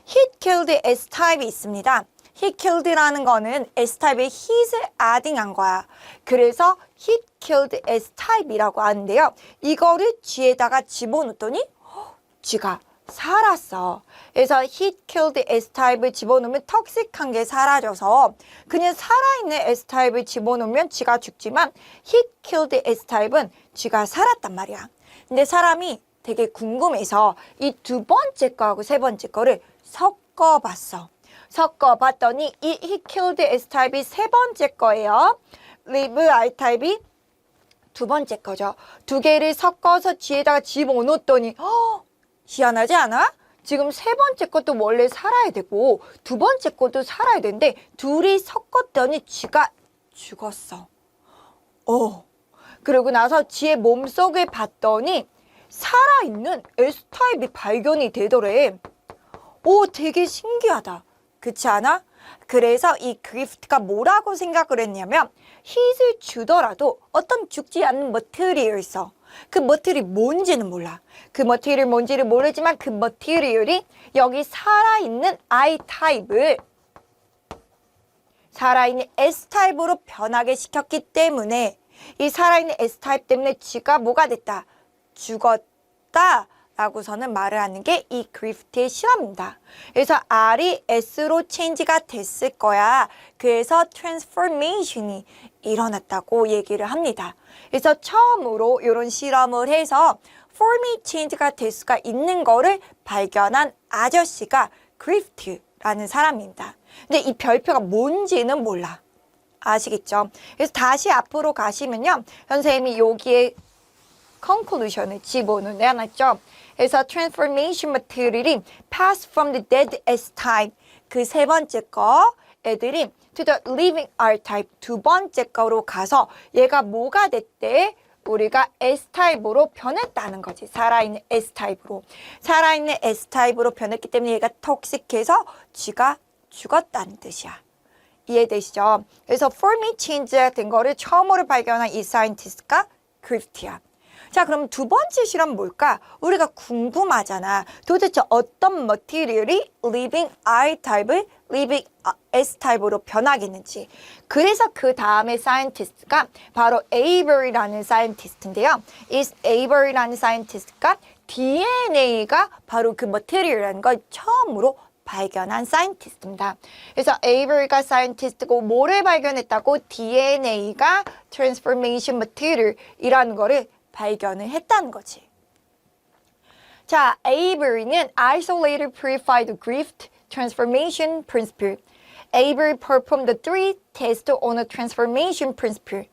Heat killed S타입이 있습니다. Heat killed라는 거는 S타입에 heat을 adding한 거야. 그래서 Heat killed S타입이라고 하는데요. 이거를 쥐에다가 집어넣었더니 쥐가 살았어. 그래서 Heat killed S타입을 집어넣으면 톡식한 게 사라져서 그냥 살아있는 S타입을 집어넣으면 쥐가 죽지만 Heat killed S타입은 쥐가 살았단 말이야. 근데 사람이 되게 궁금해서 이 두 번째 거하고 세 번째 거를 섞어봤어. 섞어봤더니 이 Heat killed S타입이 세 번째 거예요. Live R타입이 두 번째 거죠. 두 개를 섞어서 쥐에다가 집어넣었더니 희한하지 않아? 지금 세 번째 것도 원래 살아야 되고 두 번째 것도 살아야 되는데 둘이 섞었더니 쥐가 죽었어. 그러고 나서 쥐의 몸속에 봤더니 살아있는 S타입이 발견이 되더래. 되게 신기하다. 그렇지 않아? 그래서 이 그리프트가 뭐라고 생각을 했냐면 hit을 주더라도 어떤 죽지 않는 머티리얼이 있어. 그 머티리얼이 뭔지는 몰라. 그 머티리얼이 뭔지를 모르지만 그 머티리얼이 여기 살아있는 I-타입을 살아있는 S-타입으로 변하게 시켰기 때문에 이 살아있는 S-타입 때문에 쥐가 뭐가 됐다? 죽었다 라고서는 말을 하는 게 이 그리프트의 실험입니다. 그래서 R이 S로 체인지가 됐을 거야. 그래서 트랜스포메이션이 일어났다고 얘기를 합니다. 그래서 처음으로 이런 실험을 해서 폼이 체인지가 될 수가 있는 거를 발견한 아저씨가 그리프트라는 사람입니다. 근데 이 별표가 뭔지는 몰라. 아시겠죠? 그래서 다시 앞으로 가시면요. 선생님이 여기에 conclusion을 집어넣어놨죠. 그래서 transformation material이 pass from the dead S-type 그 세 번째 거 애들이 to the living R-type 두 번째 거로 가서 얘가 뭐가 됐대? 우리가 S-타입으로 변했다는 거지. 살아있는 S-타입으로. 살아있는 S-타입으로 변했기 때문에 얘가 톡식해서 쥐가 죽었다는 뜻이야. 이해되시죠? 그래서 form이 change가 된 거를 처음으로 발견한 이 사이언티스트가 그리프트야. 자, 그럼 두 번째 실험 뭘까? 우리가 궁금하잖아. 도대체 어떤 머티리얼이 living R-타입을 living S-타입으로 변하겠는지. 그래서 그 다음에 사이언티스트가 바로 에이버리라는 사이언티스트인데요. 이 에이버리라는 사이언티스트가 DNA가 바로 그 머티리얼이라는 걸 처음으로 발견한 사이언티스트입니다. 그래서 에이버리가 사이언티스트고 뭐를 발견했다고? DNA가 transformation material이라는 거를 발견을 했다는 거지. 자, 에이버리는 isolated purified grift transformation principle. Avery performed the three tests on a transformation principle.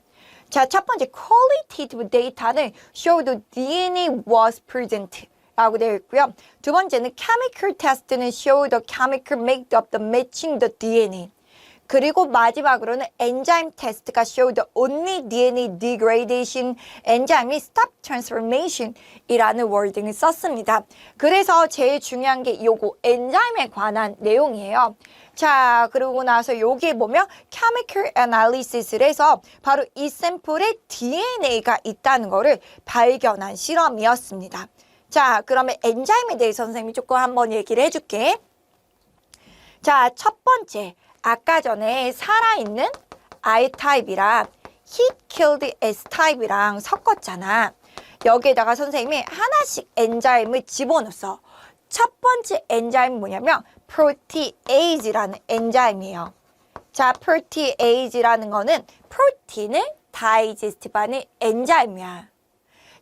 자, 첫 번째 qualitative data는 showed DNA was present 라고 되어 있고요. 두 번째는 chemical test는 show the chemical makeup the matching the DNA. 그리고 마지막으로는 enzyme test가 showed only DNA degradation enzyme이 stop transformation 이라는 워딩을 썼습니다. 그래서 제일 중요한 게 요거 엔자임에 관한 내용이에요. 자, 그러고 나서 여기에 보면 chemical analysis를 해서 바로 이 샘플에 DNA가 있다는 거를 발견한 실험이었습니다. 자, 그러면 엔자임에 대해서 선생님이 조금 한번 얘기를 해줄게. 자, 첫 번째, 아까 전에 살아있는 R타입이랑 heat killed S타입이랑 섞었잖아. 여기에다가 선생님이 하나씩 엔자임을 집어넣었어. 첫 번째 엔자임은 뭐냐면 프로티에이즈라는 엔자임이에요. 자, 프로티에이즈라는 거는 프로틴을 다이제스트하는 엔자임이야.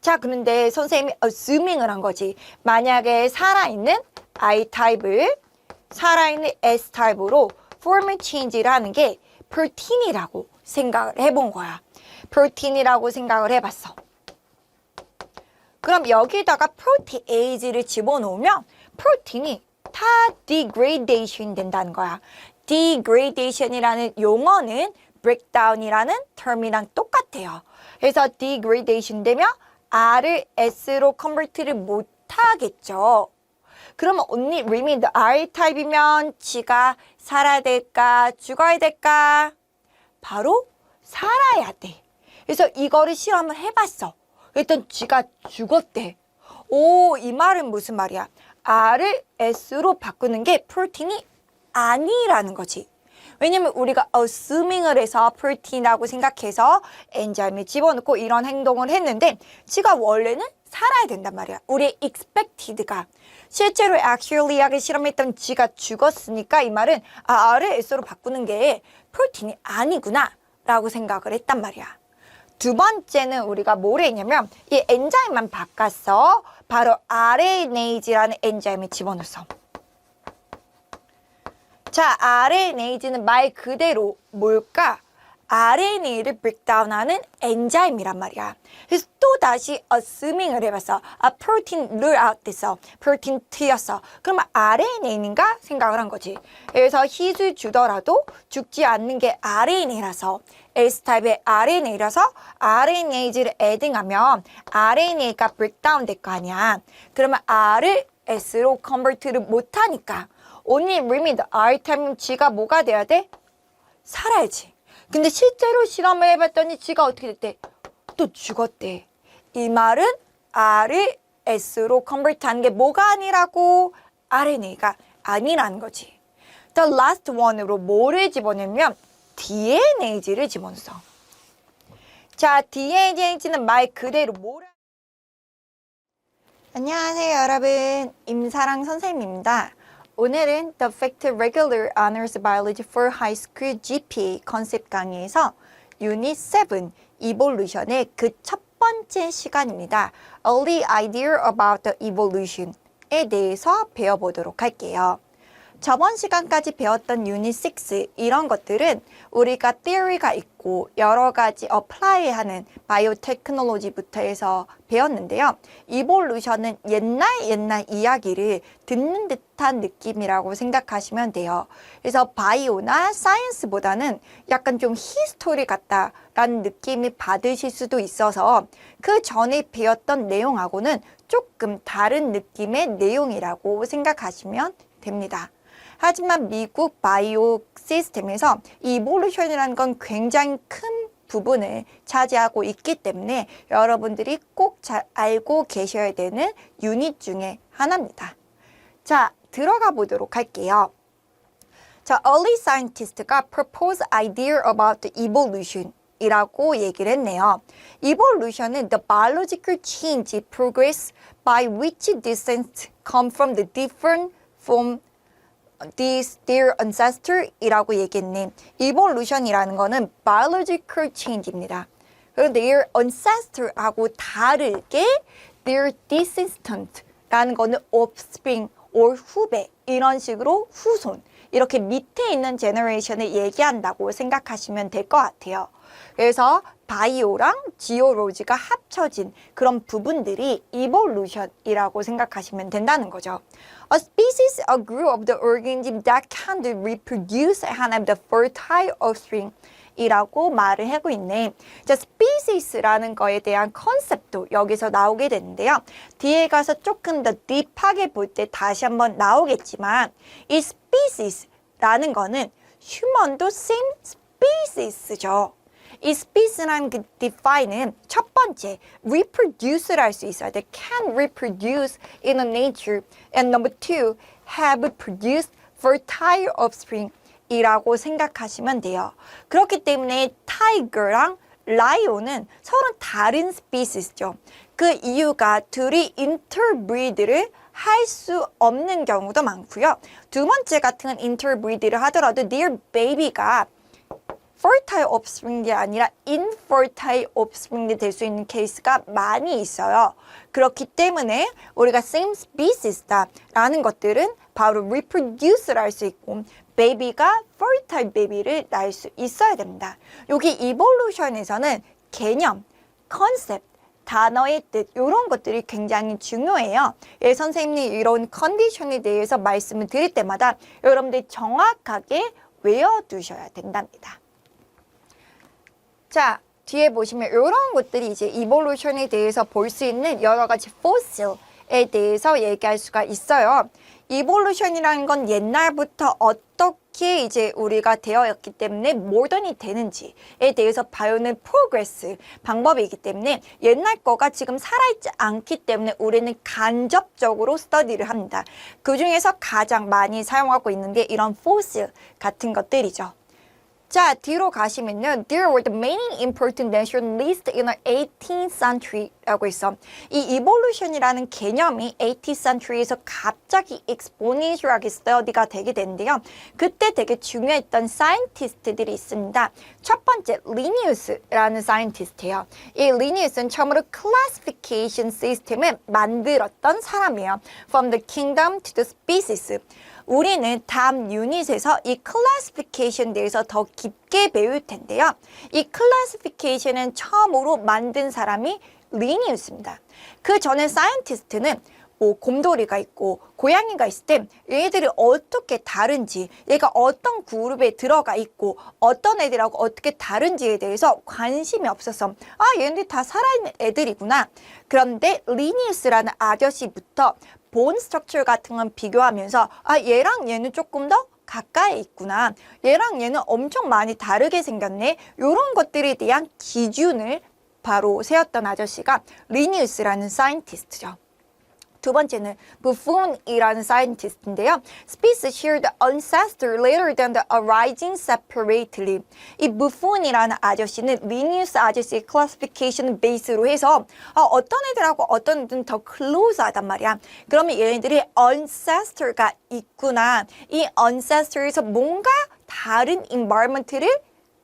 자, 그런데 선생님이 assuming을 한 거지. 만약에 살아있는 R타입을 살아있는 S타입으로 form change를 하는 게 프로틴이라고 생각을 해본 거야. 프로틴이라고 생각을 해봤어. 그럼 여기다가 프로티에이즈를 집어넣으면 프로틴이 다 degradation 된다는 거야. degradation이라는 용어는 breakdown이라는 term이랑 똑같아요. 그래서 degradation 되면 R을 S로 컨버트를 못하겠죠. 그러면 only remain R타입이면 지가 살아야 될까 죽어야 될까? 바로 살아야 돼. 그래서 이거를 실험을 해봤어. 일단 쥐가 죽었대. 오, 이 말은 무슨 말이야? R을 S로 바꾸는 게 프로틴이 아니라는 거지. 왜냐면 우리가 assuming을 해서 프로틴이라고 생각해서 엔자임을 집어넣고 이런 행동을 했는데 지가 원래는 살아야 된단 말이야. 우리의 expected가. 실제로 actually하게 실험했던 쥐가 죽었으니까 이 말은 R을 S로 바꾸는 게 프로틴이 아니구나 라고 생각을 했단 말이야. 두 번째는 우리가 뭘 했냐면 이 엔자임만 바꿨어. 바로 RNase라는 엔자임을 집어넣었어. 자, RNase는 말 그대로 뭘까? RNA를 breakdown하는 엔자임이란 말이야. 그래서 또 다시 assuming을 해봤어. 프로틴 rule out 됐어. 프로틴 T였어. 그러면 RNA인가 생각을 한 거지. 그래서 hit을 주더라도 죽지 않는 게 RNA라서 S타입의 RNA라서 RNase를 adding하면 RNA가 breakdown 될 거 아니야. 그러면 R을 S로 컨버트를 못하니까 only remain R타입은 G가 뭐가 돼야 돼? 살아야지. 근데 실제로 실험을 해봤더니 쥐가 어떻게 됐대? 또 죽었대. 이 말은 R을 S로 컨버트하는 게 뭐가 아니라고? RNA가 아니라는 거지. The last one으로 뭐를 집어넣으면 DNA를 집어넣어. 자, DNA는 말 그대로 뭐라? 안녕하세요, 여러분. 임사랑 선생님입니다. 오늘은 The Fact Regular Honors Biology for High School GPA 컨셉 강의에서 유닛 7 Evolution의 그 첫 번째 시간입니다. Early Idea About the Evolution에 대해서 배워보도록 할게요. 저번 시간까지 배웠던 유닛 6 이런 것들은 우리가 theory가 있고 여러 가지 apply하는 바이오테크놀로지부터 해서 배웠는데요. 이볼루션은 옛날 이야기를 듣는 듯한 느낌이라고 생각하시면 돼요. 그래서 바이오나 사이언스보다는 약간 좀 히스토리 같다라는 느낌이 받으실 수도 있어서 그 전에 배웠던 내용하고는 조금 다른 느낌의 내용이라고 생각하시면 됩니다. 하지만 미국 바이오 시스템에서 이볼루션이라는 건 굉장히 큰 부분을 차지하고 있기 때문에 여러분들이 꼭 잘 알고 계셔야 되는 유닛 중에 하나입니다. 자, 들어가 보도록 할게요. 자, early scientist가 propose idea about the evolution 이라고 얘기를 했네요. Evolution은 the biological change progress by which descent come from the different form their ancestor 이라고 얘기했네. evolution이라는 거는 biological change입니다. 그리고 their ancestor하고 다르게 their descendant라는 거는 offspring or 후배 이런 식으로 후손 이렇게 밑에 있는 generation을 얘기한다고 생각하시면 될 것 같아요. 그래서 바이오랑 지오로지가 합쳐진 그런 부분들이 evolution이라고 생각하시면 된다는 거죠. A species, a group of the organisms that can reproduce and have the fertile offspring 이라고 말을 하고 있네. 자, species라는 거에 대한 컨셉도 여기서 나오게 되는데요. 뒤에 가서 조금 더 딥하게 볼 때 다시 한번 나오겠지만 이 species라는 거는 human도 same species죠. 이 species라는 그 define은 첫 번째, reproduce를 할 수 있어야 돼. can reproduce in a nature. And number two, have produced fertile offspring. 이라고 생각하시면 돼요. 그렇기 때문에 타이거랑 라이온은 서로 다른 스피시스죠. 그 이유가 둘이 인터브리드를 할 수 없는 경우도 많고요. 두 번째 같은 인터브리드를 하더라도 their baby가 fertile offspring이 아니라 infertile offspring이 될 수 있는 케이스가 많이 있어요. 그렇기 때문에 우리가 same species다라는 것들은 바로 reproduce를 할 수 있고 baby가 fertile baby를 낳을 수 있어야 됩니다. 여기 evolution에서는 개념, 컨셉, 단어의 뜻 이런 것들이 굉장히 중요해요. 예, 선생님이 이런 컨디션에 대해서 말씀을 드릴 때마다 여러분들이 정확하게 외워두셔야 된답니다. 자, 뒤에 보시면 이런 것들이 이제 evolution에 대해서 볼 수 있는 여러 가지 fossil에 대해서 얘기할 수가 있어요. evolution이라는 건 옛날부터 어떻게 이제 우리가 되어였기 때문에 모던이 되는지에 대해서 배우는 progress 방법이기 때문에 옛날 거가 지금 살아있지 않기 때문에 우리는 간접적으로 스터디를 합니다. 그 중에서 가장 많이 사용하고 있는 게 이런 fossil 같은 것들이죠. 자, 뒤로 가시면요. There were the many important nationalists in the 18th century라고 있어. 이 evolution이라는 개념이 18th century에서 갑자기 exponential하게 study가 되게 되는데요. 그때 되게 중요했던 scientist들이 있습니다. 첫 번째, Linnaeus라는 scientist예요. 이 Linnaeus는 처음으로 classification system을 만들었던 사람이에요. From the kingdom to the species. 우리는 다음 유닛에서 이 클래시피케이션에 대해서 더 깊게 배울 텐데요. 이 클래시피케이션은 처음으로 만든 사람이 리니우스입니다. 그 전에 사이언티스트는 뭐 곰돌이가 있고 고양이가 있을 때 얘들이 어떻게 다른지, 얘가 어떤 그룹에 들어가 있고 어떤 애들하고 어떻게 다른지에 대해서 관심이 없어서 얘네들이 다 살아있는 애들이구나. 그런데 리니우스라는 아저씨부터 본 스트럭처 같은 건 비교하면서 얘랑 얘는 조금 더 가까이 있구나. 얘랑 얘는 엄청 많이 다르게 생겼네. 이런 것들에 대한 기준을 바로 세웠던 아저씨가 리니우스라는 사이언티스트죠. 두 번째는 Buffon이라는 사이언티스트인데요. Species share the ancestor later than the arising separately. 이 Buffon이라는 아저씨는 리니우스 아저씨의 클래시피케이션 베이스로 해서 어떤 애들하고 어떤 애들은 더 클로즈하단 말이야. 그러면 얘네들이 ancestor가 있구나. 이 ancestor에서 뭔가 다른 environment를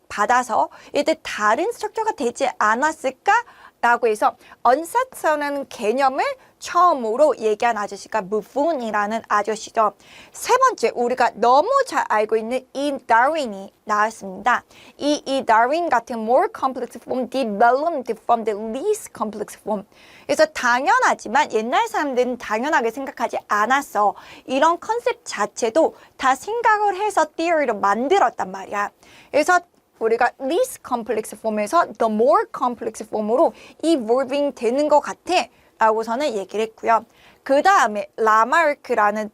받아서 얘들 다른 스트럭처가 되지 않았을까? 라고 해서 ancestor라는 개념을 처음으로 얘기한 아저씨가 Buffon이라는 아저씨죠. 세 번째, 우리가 너무 잘 알고 있는 이 다윈이 나왔습니다. 이 다윈 같은 more complex form developed from the least complex form. 그래서 당연하지만 옛날 사람들은 당연하게 생각하지 않았어. 이런 컨셉 자체도 다 생각을 해서 theory로 만들었단 말이야. 그래서 우리가 least complex form에서 the more complex form으로 evolving 되는 것 같아 라고서는 얘기를 했고요. 그 다음에 라마르크라는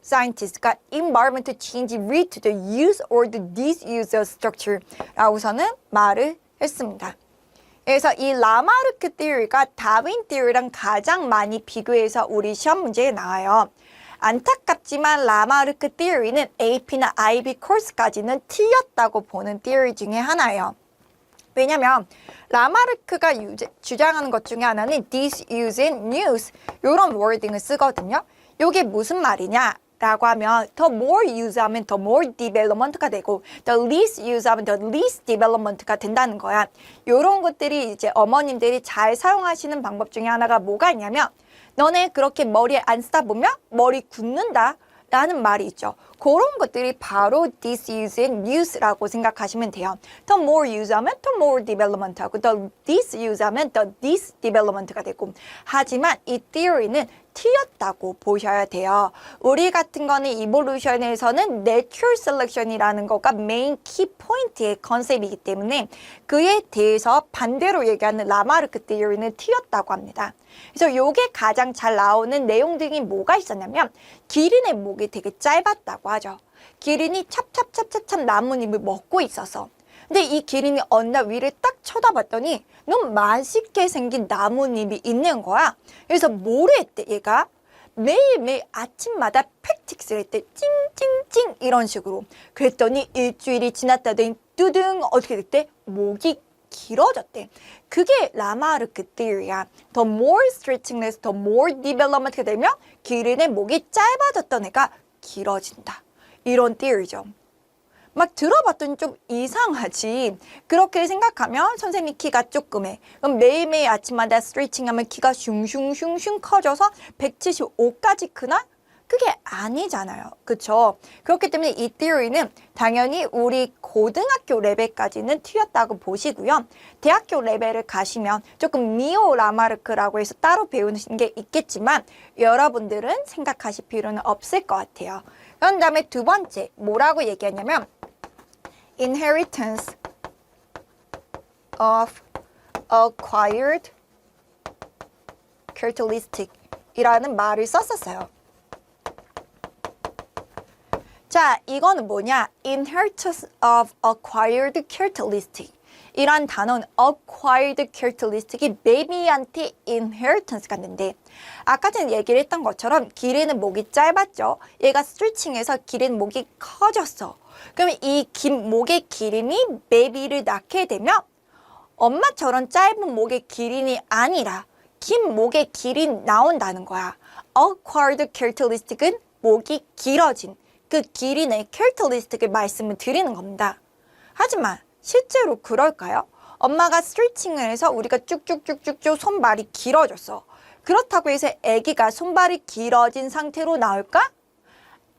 scientist가 environmental change lead to the use or the disuse of structure 라고서는 말을 했습니다. 그래서 이 라마르크 theory가 다윈 theory랑 가장 많이 비교해서 우리 시험 문제에 나와요. 안타깝지만 라마르크 theory는 AP나 IB 코र्스까지는 틀렸다고 보는 theory 중에 하나예요. 왜냐면 라마르크가 주장하는 것 중에 하나는 disuse and use 이런 wording을 쓰거든요. 이게 무슨 말이냐? 라고 하면 더 more use 하면 더 more development가 되고 the least use 하면 the least development가 된다는 거야. 이런 것들이 이제 어머님들이 잘 사용하시는 방법 중에 하나가 뭐가 있냐면 너네 그렇게 머리에 안 쓰다 보면 머리 굳는다 라는 말이 있죠. 그런 것들이 바로 disuse and use라고 생각하시면 돼요. 더 more use하면 더 more development하고 더 disuse 하면 더 disdevelopment가 되고 하지만 이 theory는 튀었다고 보셔야 돼요. 우리 같은 거는 이볼루션에서는 natural selection이라는 거가 메인 키포인트의 컨셉이기 때문에 그에 대해서 반대로 얘기하는 라마르크 theory는 튀었다고 합니다. 그래서 요게 가장 잘 나오는 내용들이 뭐가 있었냐면 기린의 목이 되게 짧았다고 하죠. 기린이 찹찹찹찹찹 나뭇잎을 먹고 있어서 근데 이 기린이 어느 날 위를 딱 쳐다봤더니 너무 맛있게 생긴 나뭇잎이 있는 거야. 그래서 뭐를 했대 얘가? 매일매일 아침마다 팩틱스를 했대. 찡찡찡 이런 식으로. 그랬더니 일주일이 지났다더니 뚜둥 어떻게 됐대? 목이 길어졌대. 그게 라마르크 theory야. 더 more stretching에서 더 more development가 되면 기린의 목이 짧아졌던 애가 길어진다. 이런 theory죠. 막 들어봤더니 좀 이상하지. 그렇게 생각하면 선생님 키가 조금해. 그럼 매일매일 아침마다 스트레칭하면 키가 슝슝슝슝 커져서 175까지 크나? 그게 아니잖아요. 그쵸? 그렇기 때문에 이 theory는 당연히 우리 고등학교 레벨까지는 튀었다고 보시고요. 대학교 레벨을 가시면 조금 니오 라마르크라고 해서 따로 배우는 게 있겠지만 여러분들은 생각하실 필요는 없을 것 같아요. 그런 다음에 두 번째 뭐라고 얘기하냐면 inheritance of acquired characteristic 이라는 말을 썼었어요. 자, 이거는 뭐냐? inheritance of acquired characteristic 이란 단어는 acquired characteristic이 baby한테 inheritance가 있는데 아까 전에 얘기를 했던 것처럼 기린은 목이 짧았죠. 얘가 스트레칭해서 기린 목이 커졌어. 그러면 이 긴 목의 기린이 baby를 낳게 되면 엄마처럼 짧은 목의 기린이 아니라 긴 목의 기린 나온다는 거야. acquired characteristic은 목이 길어진 그 기린의 characteristic을 말씀을 드리는 겁니다. 하지만 실제로 그럴까요? 엄마가 스트레칭을 해서 우리가 쭉쭉쭉쭉쭉 손발이 길어졌어. 그렇다고 해서 아기가 손발이 길어진 상태로 나올까?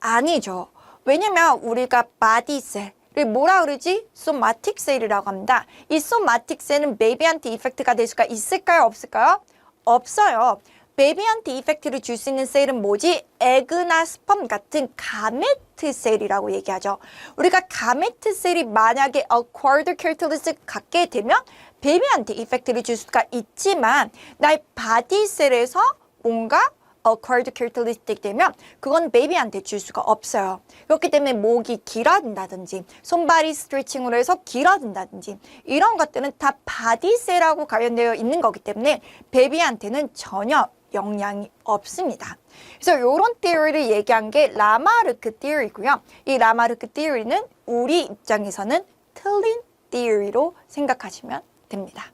아니죠. 왜냐면 우리가 바디셀을 뭐라 그러지? 소마틱 셀이라고 합니다. 이 소마틱 셀은 베이비한테 이펙트가 될 수가 있을까요? 없을까요? 없어요. 베이비한테 이펙트를 줄 수 있는 셀은 뭐지? 에그나 스펌 같은 가메트 셀이라고 얘기하죠. 우리가 가메트 셀이 만약에 acquired characteristic 갖게 되면 베이비한테 이펙트를 줄 수가 있지만 나의 바디 셀에서 뭔가 acquired characteristic 되면 그건 베이비한테 줄 수가 없어요. 그렇기 때문에 목이 길어진다든지 손발이 스트레칭으로 해서 길어진다든지 이런 것들은 다 바디셀하고 관련되어 있는 거기 때문에 베이비한테는 전혀 영향이 없습니다. 그래서 이런 theory를 얘기한 게 라마르크 theory고요. 이 라마르크 theory는 우리 입장에서는 틀린 theory로 생각하시면 됩니다.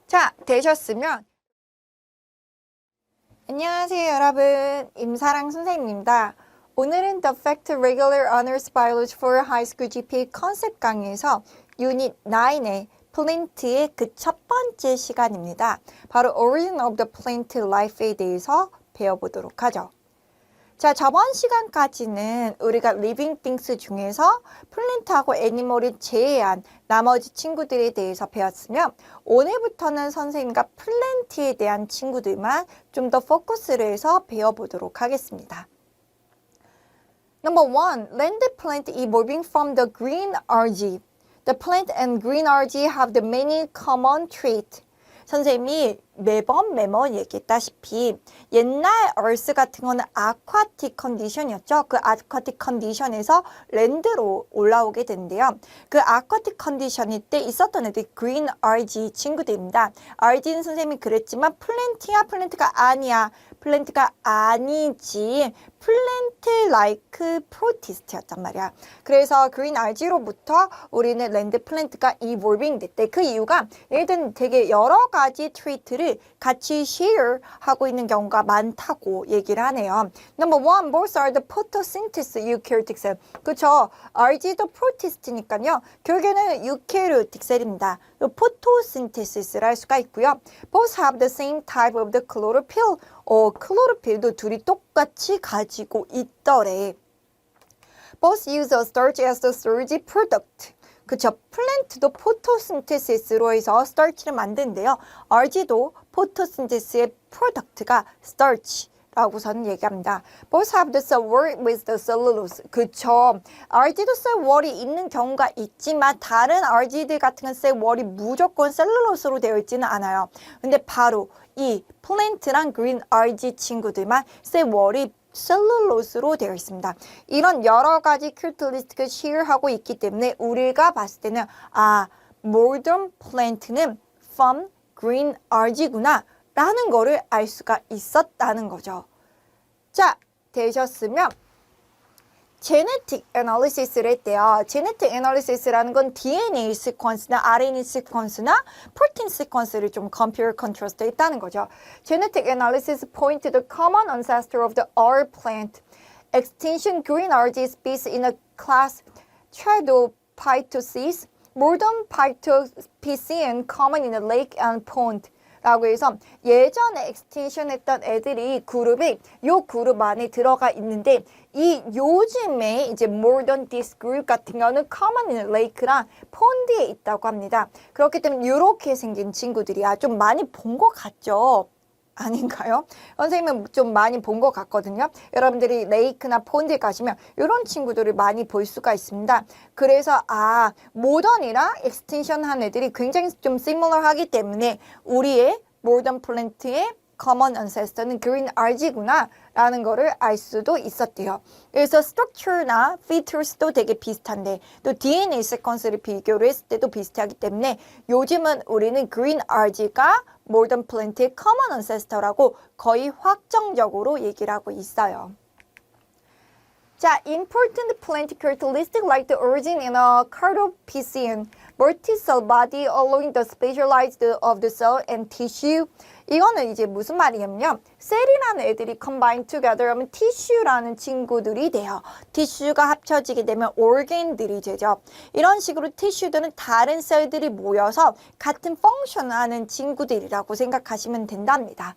자, 되셨으면 안녕하세요 여러분, 임사랑 선생님입니다. 오늘은 The Fact Regular Honors Biology for High School GPA 컨셉 강의에서 유닛 9의 플랜트의 그 첫 번째 시간입니다. 바로 Origin of the Plant Life에 대해서 배워보도록 하죠. 자, 저번 시간까지는 우리가 Living Things 중에서 플랜트하고 애니멀을 제외한 나머지 친구들에 대해서 배웠으면 오늘부터는 선생님과 플랜트에 대한 친구들만 좀 더 포커스를 해서 배워보도록 하겠습니다. Number 1. Land plant evolving from the green algae. The plant and green algae have the many common traits. 선생님이 매번 얘기했다시피 옛날 얼스 같은 거는 아쿠아틱 컨디션이었죠. 그 아쿠아틱 컨디션에서 랜드로 올라오게 된대요. 그 아쿠아틱 컨디션일 때 있었던 애들이 그린 알지 친구들입니다. 알지는 선생님이 그랬지만 플랜트야 플랜트가 아니야. 플랜트가 아니지. 플랜트 라이크 프로티스트였단 말이야. 그래서 그린 알지로부터 우리는 랜드 플랜트가 이볼빙 됐대. 그 이유가 얘들은 되게 여러 가지 트레이트를 같이 share 하고 있는 경우가 많다고 얘기를 하네요. Number 1, both are the photosynthesis eukaryotic cell. 그렇죠. 알지도 프로티스트니까요. 결국에는 eukaryotic 셀입니다. 포토신테시스를 할 수가 있고요. Both have the same type of the chlorophyll. 클로로필도 둘이 똑같이 가지고 있더래. Both use a starch as the storage product. 그쵸. 플랜트도 포토신테시스로 해서 starch를 만드는데요. RG도 포토신테시스의 프로덕트가 starch라고서는 얘기합니다. Both have the cell wall with the cellulose. 그쵸. RG도 cell wall이 있는 경우가 있지만 다른 RG들 같은 건 cell wall이 무조건 셀룰로스로 되어 있지는 않아요. 근데 바로 이 플랜트랑 그린 RG 친구들만 cell wall이 셀룰로스로 되어 있습니다. 이런 여러 가지 캐릭터리스틱을 쉐어하고 있기 때문에 우리가 봤을 때는 modern plant는 from green algae구나 라는 거를 알 수가 있었다는 거죠. 자, 되셨으면 genetic analysis를 했대요. genetic analysis라는 건 DNA 시퀀스나 RNA 시퀀스나 프로틴 시퀀스를 좀 compare contrast 했다는 거죠. genetic analysis point to the common ancestor of the R plant. Extinction green algae species in a class Tridophytosis, modern Phytopiscium common in a lake and pond. 라고 해서 예전에 엑스틴션 했던 애들이 그룹이 요 그룹 안에 들어가 있는데 이 요즘에 이제 모던 디스 그룹 같은 경우는 커먼 인 레이크랑 폰드에 있다고 합니다. 그렇기 때문에 이렇게 생긴 친구들이야. 좀 많이 본 것 같죠? 아닌가요? 선생님은 좀 많이 본 것 같거든요. 여러분들이 레이크나 폰드에 가시면 이런 친구들을 많이 볼 수가 있습니다. 그래서 모던이랑 엑스텐션 한 애들이 굉장히 좀 시밀러하기 때문에 우리의 모던 플랜트의 common ancestor는 green algae구나 라는 거를 알 수도 있었대요. 그래서 structure나 features도 되게 비슷한데 또 DNA sequence를 비교를 했을 때도 비슷하기 때문에 요즘은 우리는 green algae가 modern plant의 common ancestor라고 거의 확정적으로 얘기를 하고 있어요. 자, important plant characteristic like the origin in a Cardophysian multi-cell body allowing the specialized of the cell and tissue. 이거는 이제 무슨 말이냐면요. 셀이라는 애들이 combine together 하면 tissue라는 친구들이 돼요. tissue가 합쳐지게 되면 organ들이 되죠. 이런 식으로 tissue들은 다른 셀들이 모여서 같은 펑션을 하는 친구들이라고 생각하시면 된답니다.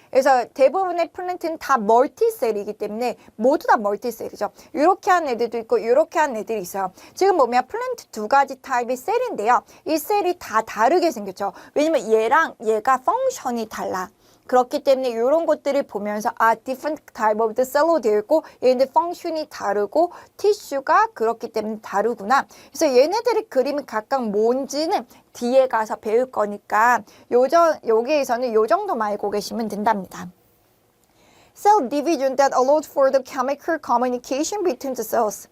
그래서 대부분의 플랜트는 다 멀티셀이기 때문에 모두 다 멀티셀이죠. 이렇게 한 애들도 있고 이렇게 한 애들이 있어요. 지금 보면 플랜트 두 가지 타입의 셀인데요. 이 셀이 다 다르게 생겼죠. 왜냐면 얘랑 얘가 펑션이 달라. 그렇기 때문에 이런 것들을 보면서 different type of the cell로 되어 있고 얘네들 펑션이 다르고 티슈가 그렇기 때문에 다르구나. 그래서 얘네들의 그림이 각각 뭔지는 뒤에 가서 배울 거니까 여기에서는 요 정도만 알고 계시면 된답니다. Cell division that allowed for the chemical communication between the cells.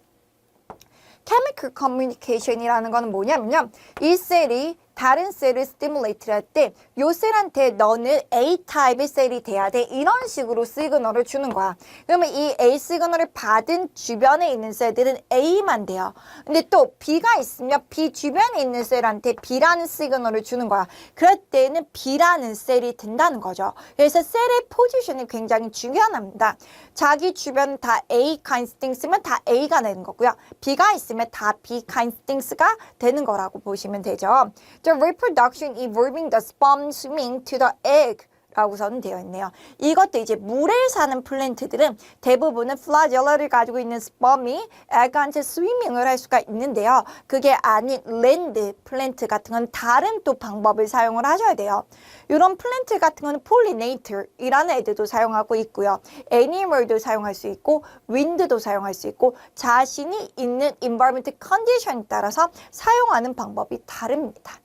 chemical communication이라는 거는 뭐냐면요. 이 셀이 다른 셀을 스티뮬레이트를 할 때 요 셀한테 너는 A 타입의 셀이 돼야 돼. 이런 식으로 시그널을 주는 거야. 그러면 이 A 시그널을 받은 주변에 있는 셀들은 A만 돼요. 근데 또 B가 있으면 B 주변에 있는 셀한테 B라는 시그널을 주는 거야. 그럴 때는 B라는 셀이 된다는 거죠. 그래서 셀의 포지션이 굉장히 중요합니다. 자기 주변 다 A kind things면 다 A가 되는 거고요. B가 있으면 다 B kind things가 되는 거라고 보시면 되죠. The reproduction involving the sperm swimming to the egg 라고서는 되어 있네요. 이것도 이제 물에 사는 플랜트들은 대부분은 플라젤라를 가지고 있는 스펌이 에그한테 스위밍을 할 수가 있는데요. 그게 아닌 랜드 플랜트 같은 건 다른 또 방법을 사용을 하셔야 돼요. 이런 플랜트 같은 건 폴리네이터이라는 애들도 사용하고 있고요. 애니멀도 사용할 수 있고 윈드도 사용할 수 있고 자신이 있는 environment 컨디션에 따라서 사용하는 방법이 다릅니다.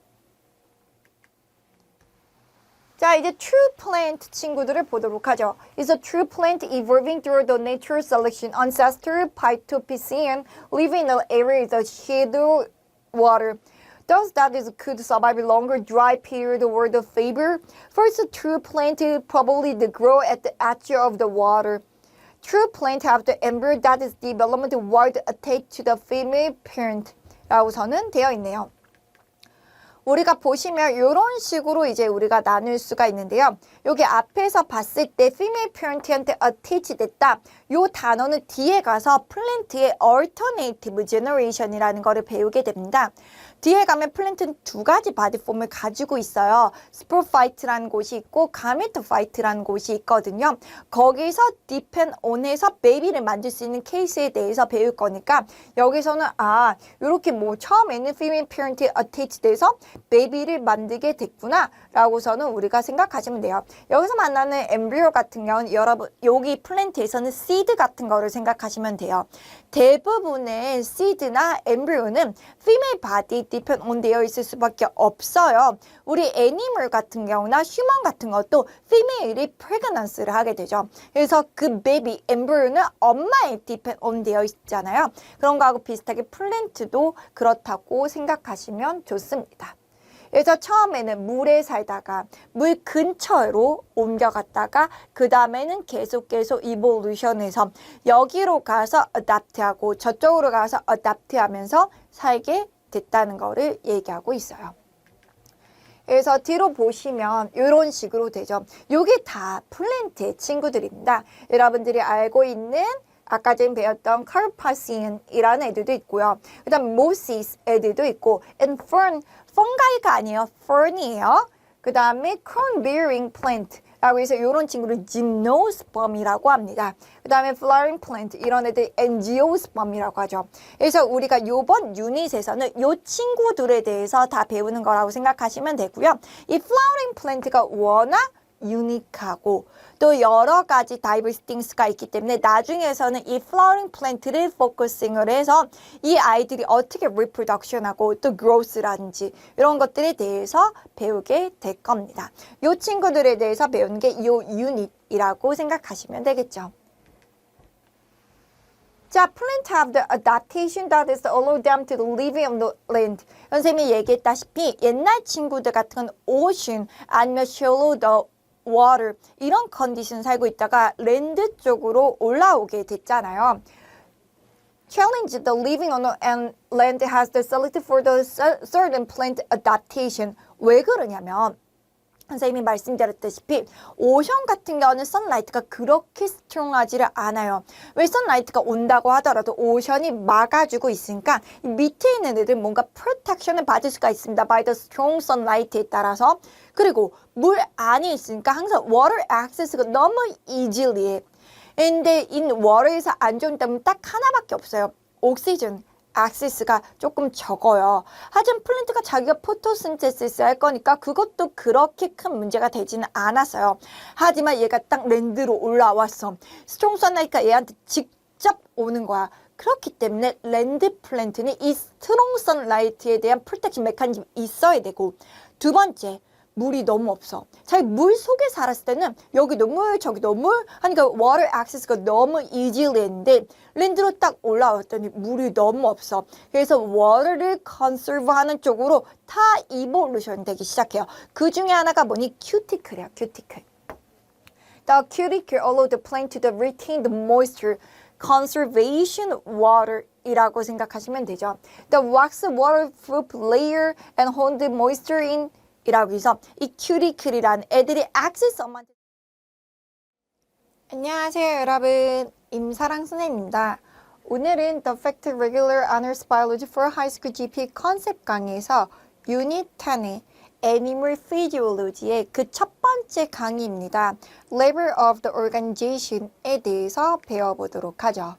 자, 이제 true plant 친구들을 보도록 하죠. Is a true plant evolving through the natural selection ancestor Phytopiscium living in an area with a shadow water. Thus that is could survive a longer dry period or the fever. First, a true plant probably grow at the edge of the water. True plant have the embryo that is developed while attached to the female parent. 라고서는 되어 있네요. 우리가 보시면 이런 식으로 이제 우리가 나눌 수가 있는데요. 여기 앞에서 봤을 때 female parent한테 attach 됐다. 요 단어는 뒤에 가서 플랜트의 alternative generation이라는 거를 배우게 됩니다. 뒤에 가면 플랜트는 두 가지 바디폼을 가지고 있어요. 스포파이트라는 곳이 있고 가메토파이트라는 곳이 있거든요. 거기서 depend on에서 베이비를 만들 수 있는 케이스에 대해서 배울 거니까 여기서는 이렇게 뭐 처음에는 female parent에 attach 돼서 베이비를 만들게 됐구나 라고서는 우리가 생각하시면 돼요. 여기서 만나는 엠브리오 같은 경우는 여러분 여기 플랜트에서는 seed 같은 거를 생각하시면 돼요. 대부분의 seed나 엠브리오는 female body depend on 되어 있을 수밖에 없어요. 우리 애니멀 같은 경우나 휴먼 같은 것도 female이 pregnancy를 하게 되죠. 그래서 그 베이비 엠브리오는 엄마에 depend on 되어 있잖아요. 그런 거하고 비슷하게 플랜트도 그렇다고 생각하시면 좋습니다. 그래서 처음에는 물에 살다가 물 근처로 옮겨갔다가 그 다음에는 계속 이볼루션해서 여기로 가서 어답트하고 저쪽으로 가서 어답트하면서 살게 됐다는 거를 얘기하고 있어요. 그래서 뒤로 보시면 이런 식으로 되죠. 이게 다 플랜트의 친구들입니다. 여러분들이 알고 있는 아까 전에 배웠던 카르파시안이라는 애들도 있고요. 그 다음 모시스 애들도 있고 and fungi가 아니에요. fern이에요. 그 다음에 crown bearing plant 라고 해서 이런 친구를 gymnosperm이라고 합니다. 그 다음에 flowering plant 이런 애들 angiosperm이라고 하죠. 그래서 우리가 이번 유닛에서는 이 친구들에 대해서 다 배우는 거라고 생각하시면 되고요. 이 flowering plant가 워낙 유니크하고 또 여러 가지 다이버시티스가 있기 때문에 나중에서는 이 flowering plant를 포커싱을 해서 이 아이들이 어떻게 reproduction하고 또 growth라든지 이런 것들에 대해서 배우게 될 겁니다. 이 친구들에 대해서 배우는 게 이 유닛이라고 생각하시면 되겠죠. 자, plant have the adaptation that is allow them to live on the land. 선생님이 얘기했다시피 옛날 친구들 같은 건 ocean 아니면 shallow the water 이런 컨디션 살고 있다가 랜드 쪽으로 올라오게 됐잖아요. Challenge the living on the land has the selected for the certain plant adaptation. 왜 그러냐면 선생님이 말씀드렸다시피 오션 같은 경우는 선라이트가 그렇게 스트롱하지를 않아요. 왜 선라이트가 온다고 하더라도 오션이 막아주고 있으니까 이 밑에 있는 애들 뭔가 프로텍션을 받을 수가 있습니다. by the strong sunlight에 따라서. 그리고 물 안에 있으니까 항상 water access가 너무 easily 해. 근데 in water에서 안 좋은 점은 딱 하나밖에 없어요. 옥시전 액세스가 조금 적어요. 하지만 플랜트가 자기가 포토신테시스 할 거니까 그것도 그렇게 큰 문제가 되지는 않았어요. 하지만 얘가 딱 랜드로 올라왔어. 스트롱 선라이트가 얘한테 직접 오는 거야. 그렇기 때문에 랜드 플랜트는 이 스트롱 선라이트에 대한 프로텍션 메커니즘이 있어야 되고 두 번째 물이 너무 없어. 자기 물 속에 살았을 때는 여기도 물 저기도 물 하니까 water access가 너무 easily 했는데 랜드로 딱 올라왔더니 물이 너무 없어. 그래서 water를 conserve하는 쪽으로 다 evolution 되기 시작해요. 그 중에 하나가 뭐니? cuticle이야. cuticle. The cuticle allow the plant to retain the moisture. conservation water 이라고 생각하시면 되죠. The wax waterproof layer and hold the moisture in 이라고 해서 이 큐리클이라는 애들이 액세스 엄마한테 안녕하세요 여러분, 임사랑 선생님입니다. 오늘은 The Fact Regular Honors Biology for High School GP 컨셉 강의에서 유닛 10의 Animal Physiology의 그 첫 번째 강의입니다. Level of the Organization에 대해서 배워보도록 하죠.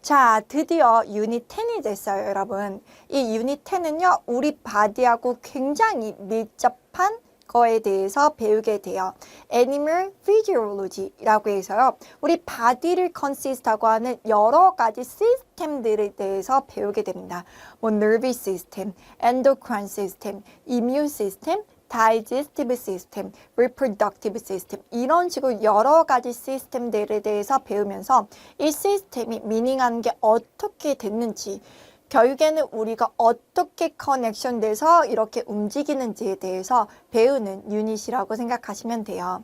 자, 드디어 유닛 10이 됐어요, 여러분. 이 유닛 10은요, 우리 바디하고 굉장히 밀접한 거에 대해서 배우게 돼요. Animal Physiology라고 해서요, 우리 바디를 컨시스트하고 하는 여러 가지 시스템들에 대해서 배우게 됩니다. 뭐 nervous system, endocrine system, immune system, digestive system, reproductive system 이런 식으로 여러 가지 시스템들에 대해서 배우면서 이 시스템이 미닝하는 게 어떻게 됐는지 결국에는 우리가 어떻게 커넥션 돼서 이렇게 움직이는지에 대해서 배우는 유닛이라고 생각하시면 돼요.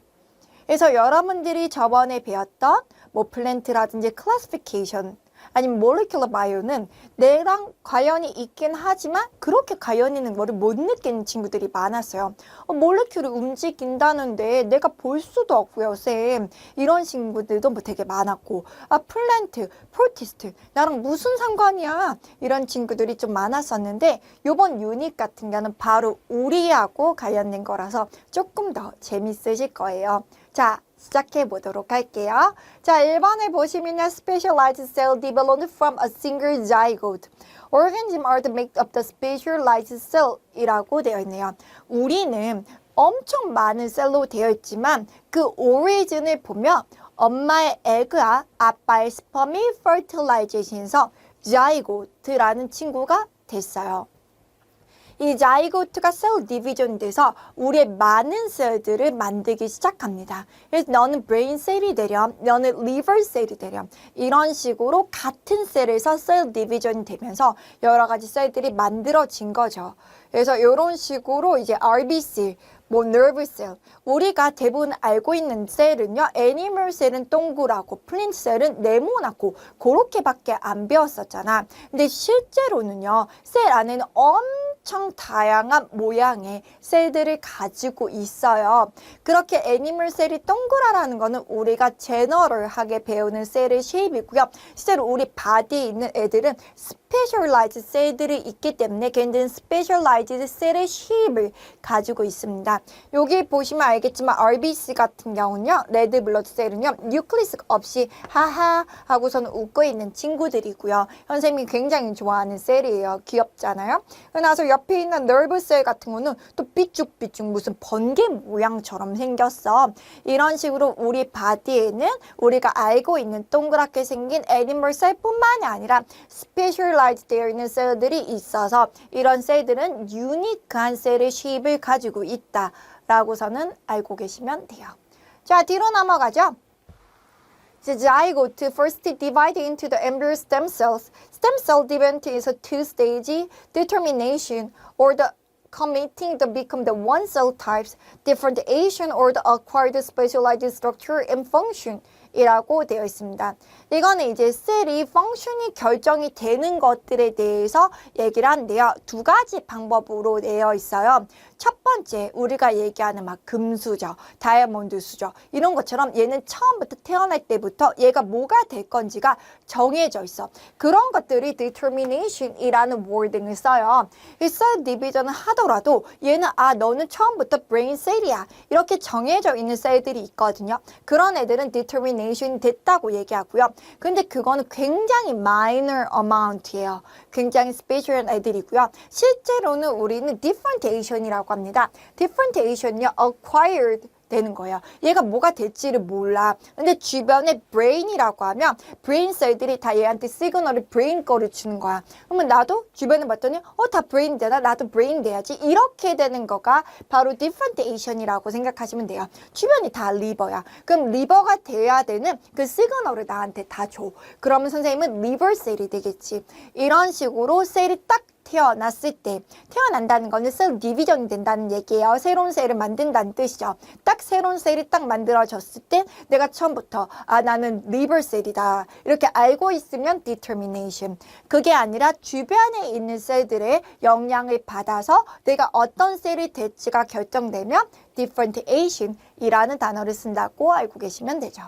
그래서 여러분들이 저번에 배웠던 뭐 플랜트라든지 클래시피케이션 아니면 molecular bio는 내랑 관련이 있긴 하지만 그렇게 관련 있는 거를 못 느끼는 친구들이 많았어요. 몰레큘이 움직인다는데 내가 볼 수도 없고요, 쌤. 이런 친구들도 뭐 되게 많았고, 플랜트, 프로티스트, 나랑 무슨 상관이야? 이런 친구들이 좀 많았었는데 요번 유닛 같은 경우는 바로 우리하고 관련된 거라서 조금 더 재밌으실 거예요. 자, 시작해 보도록 할게요. 자, 1번에 보시면요. Specialized cell developed from a single zygote. Organisms are the make of the specialized cell 이라고 되어 있네요. 우리는 엄청 많은 셀로 되어 있지만 그 오리진을 보면 엄마의 에그와 아빠의 스펌이 fertilization에서 zygote라는 친구가 됐어요. 이 자이고트가 셀 디비전 돼서 우리의 많은 셀들을 만들기 시작합니다. 그래서 너는 브레인 셀이 되렴, 너는 리버 셀이 되렴. 이런 식으로 같은 셀에서 셀 디비전이 되면서 여러 가지 셀들이 만들어진 거죠. 그래서 이런 식으로 이제 RBC, 뭐 nerve cell, 우리가 대부분 알고 있는 셀은요, 애니멀 셀은 동그랗고 플랜트 셀은 네모나고 그렇게밖에 안 배웠었잖아. 근데 실제로는요, 셀 안에는 엄청 다양한 모양의 셀들을 가지고 있어요. 그렇게 애니멀 셀이 동그라라는 거는 우리가 제너럴하게 배우는 셀의 쉐입이고요. 실제로 우리 바디에 있는 애들은 스페셜라이즈 셀들이 있기 때문에 걔네들은 스페셜라이즈 셀의 쉐입을 가지고 있습니다. 여기 보시면 알겠지만 RBC 같은 경우는요, 레드 블러드 셀은요, 뉴클리스 없이 하하 하고서는 웃고 있는 친구들이고요. 선생님이 굉장히 좋아하는 셀이에요. 귀엽잖아요. 그래서 옆에 있는 너브 셀 같은 거는 또 삐쭉삐쭉 무슨 번개 모양처럼 생겼어. 이런 식으로 우리 바디에는 우리가 알고 있는 동그랗게 생긴 애니멀 셀뿐만이 아니라 스페셜라이즈 되어 있는 셀들이 있어서 이런 셀들은 유니크한 셀의 쉐입을 가지고 있다 라고서는 알고 계시면 돼요. 자, 뒤로 넘어가죠. The zygote first divided into the embryo stem cells. Stem cell divided is a two-stage determination or the committing to become the one cell types, differentiation or the acquired specialized structure and function. 이라고 되어 있습니다. 이거는 이제 셀이 펑션이 결정이 되는 것들에 대해서 얘기를 하는데요. 두 가지 방법으로 되어 있어요. 첫 번째, 우리가 얘기하는 막 금수저, 다이아몬드 수저 이런 것처럼 얘는 처음부터 태어날 때부터 얘가 뭐가 될 건지가 정해져 있어. 그런 것들이 determination이라는 wording을 써요. 이 셀 디비전을 하더라도 얘는 너는 처음부터 브레인 셀이야. 이렇게 정해져 있는 셀들이 있거든요. 그런 애들은 determination 됐다고 얘기하고요. 근데 그거는 굉장히 minor amount이에요. 굉장히 스페셜한 애들이고요. 실제로는 우리는 differentiation이라고 합니다. differentiation이요, acquired 되는 거예요. 얘가 뭐가 될지를 몰라. 근데 주변에 브레인이라고 하면 브레인 셀들이 다 얘한테 시그널을 브레인 거를 주는 거야. 그러면 나도 주변에 봤더니 다 브레인 되나? 나도 브레인 돼야지. 이렇게 되는 거가 바로 differentiation이라고 생각하시면 돼요. 주변이 다 리버야. 그럼 리버가 돼야 되는 그 시그널을 나한테 다 줘. 그러면 선생님은 리버 셀이 되겠지. 이런 식으로 셀이 딱 태어났을 때, 태어난다는 거는 셀 디비전이 된다는 얘기예요. 새로운 셀을 만든다는 뜻이죠. 딱 새로운 셀이 딱 만들어졌을 때 내가 처음부터 나는 리버 셀이다 이렇게 알고 있으면 determination. 그게 아니라 주변에 있는 셀들의 영향을 받아서 내가 어떤 셀이 될지가 결정되면 differentiation이라는 단어를 쓴다고 알고 계시면 되죠.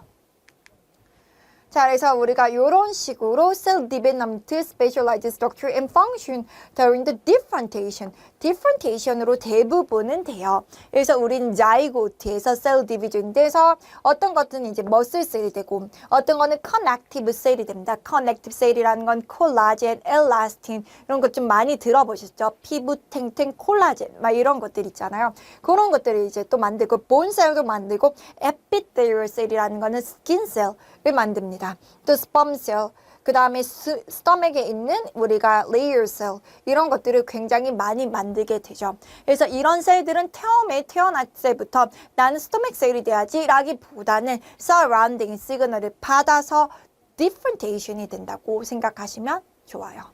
자, 그래서 우리가 이런 식으로 cell development, specialized structure and function during the differentiation, differentiation으로 대부분은 돼요. 그래서 우리는 zygote에서 cell division 돼서 어떤 것은 이제 muscle 셀이 되고 어떤 거는 connective 셀이 됩니다. connective 셀이라는 건 콜라겐, 엘라스틴 이런 것 좀 많이 들어보셨죠? 피부 탱탱 콜라겐 막 이런 것들 있잖아요. 그런 것들을 이제 또 만들고 bone 셀도 만들고 epithelial 셀이라는 거는 skin 셀을 만듭니다. 또 sperm cell, 그 다음에 스토맥에 있는 우리가 layer cell 이런 것들을 굉장히 많이 만들게 되죠. 그래서 이런 셀들은 처음에 태어났을 때부터 나는 스토맥 셀이 돼야지 라기보다는 surrounding 시그널을 받아서 differentiation이 된다고 생각하시면 좋아요.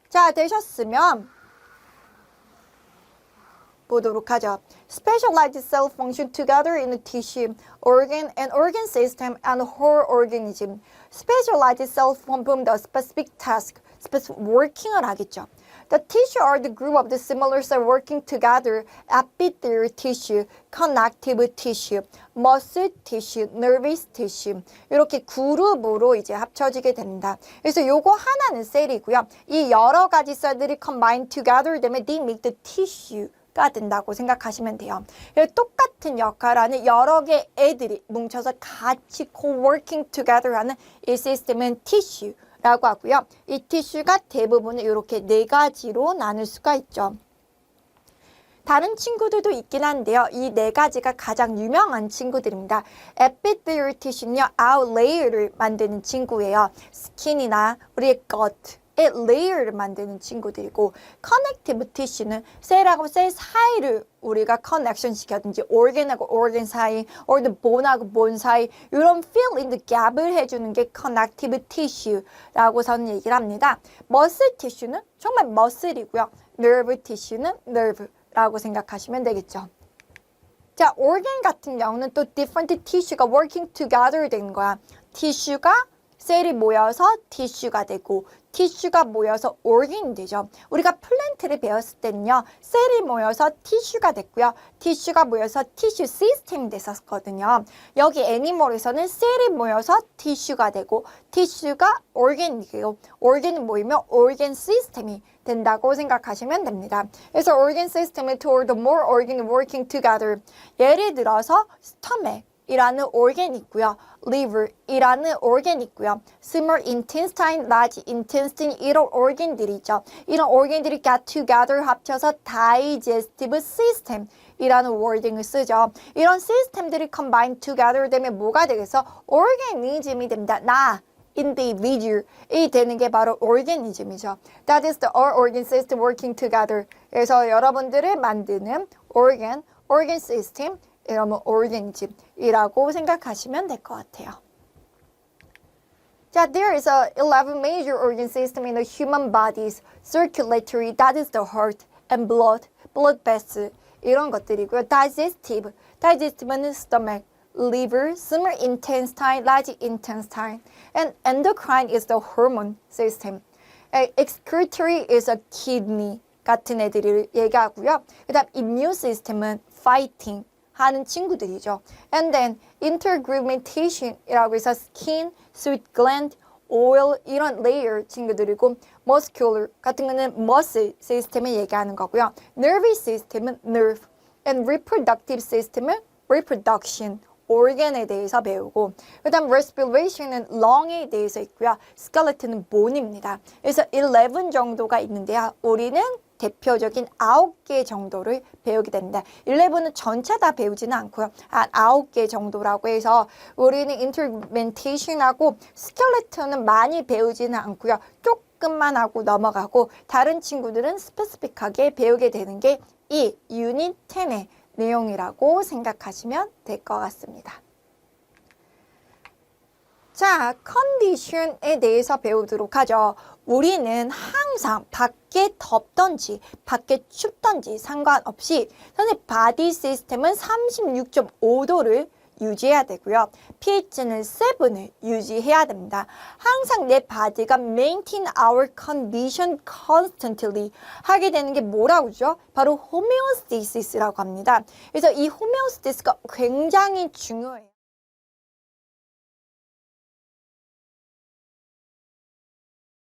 자, 되셨으면 보도록 하죠. Specialized cell function together in a tissue, organ and organ system and whole organism. Specialized cell perform the specific task, specific working을 하겠죠. The tissue are the group of the similar cells working together, epithelial tissue, connective tissue, muscle tissue, nervous tissue. 이렇게 그룹으로 이제 합쳐지게 됩니다. 그래서 요거 하나는 셀이고요. 이 여러 가지 셀들이 combine together 되면 they make the tissue가 된다고 생각하시면 돼요. 똑같은 역할을 하는 여러 개의 애들이 뭉쳐서 같이 co-working together 하는 이 시스템은 tissue. 라고 하고요. 이 티슈가 대부분 이렇게 네 가지로 나눌 수가 있죠. 다른 친구들도 있긴 한데요. 이 네 가지가 가장 유명한 친구들입니다. Epithelial tissue는요, out layer를 만드는 친구예요. 스킨이나 우리의 gut, 레이어를 만드는 친구들이고 커넥티브 티슈는 셀하고 셀 사이를 우리가 커넥션 시켜든지 organ하고 organ 사이, or the bone하고 bone 사이 이런 fill in the gap을 해주는 게 커넥티브 티슈라고 저는 얘기를 합니다. 머슬 티슈는 정말 머슬이고요. nerve 티슈는 nerve라고 생각하시면 되겠죠. 자, organ 같은 경우는 또 different tissue가 working together 된 거야. 티슈가 셀이 모여서 티슈가 되고 티슈가 모여서 organ이 되죠. 우리가 플랜트를 배웠을 때는요. 셀이 모여서 티슈가 됐고요. 티슈가 모여서 티슈 시스템이 됐었거든요. 여기 애니멀에서는 셀이 모여서 티슈가 되고 티슈가 organ이 되고 organ이 모이면 organ 시스템이 된다고 생각하시면 됩니다. 그래서 organ system은 toward more organ working together. 예를 들어서 stomach 이라는 organ 있고요. liver이라는 organ 있고요. small intestine, large intestine 이런 organ들이죠. 이런 organ들이 get together 합쳐서 digestive system 이라는 wording을 쓰죠. 이런 시스템들이 combine together 되면 뭐가 되겠어? organism이 됩니다. 나 individual이 되는 게 바로 organism이죠. That is the all organ system working together. 그래서 여러분들을 만드는 organ system 이러면 organism이라고 생각하시면 될 것 같아요. 자, there is a 11 major organ system in the human bodies. Circulatory, that is the heart, and blood vessel 이런 것들이고요. Digestive, digestive는 stomach, liver, small intestine, large intestine, and endocrine is the hormone system. Excretory is a kidney 같은 애들을 얘기하고요. 그 다음 immune system은 fighting 하는 친구들이죠. And then intergrumentation 이라고 해서 skin, sweat gland, oil 이런 layer 친구들이고 muscular 같은 거는 muscle 시스템을 얘기하는 거고요. nervous system은 nerve, and reproductive system은 reproduction, organ에 대해서 배우고 그 다음 respiration은 lung에 대해서 있고요. skeleton은 bone입니다. 그래서 11 정도가 있는데요. 우리는 대표적인 9개 정도를 배우게 됩니다. 11은 전체 다 배우지는 않고요. 한 9개 정도라고 해서 우리는 intermentation하고 skeleton은 많이 배우지는 않고요. 조금만 하고 넘어가고 다른 친구들은 스페시픽하게 배우게 되는 게 이 유닛 10의 내용이라고 생각하시면 될 것 같습니다. 자, 컨디션에 대해서 배우도록 하죠. 우리는 항상 밖에 덥던지 밖에 춥던지 상관없이 선생님 바디 시스템은 36.5도를 유지해야 되고요. pH는 7을 유지해야 됩니다. 항상 내 바디가 maintain our condition constantly 하게 되는 게 뭐라고 하죠? 바로 homeostasis라고 합니다. 그래서 이 homeostasis가 굉장히 중요해요.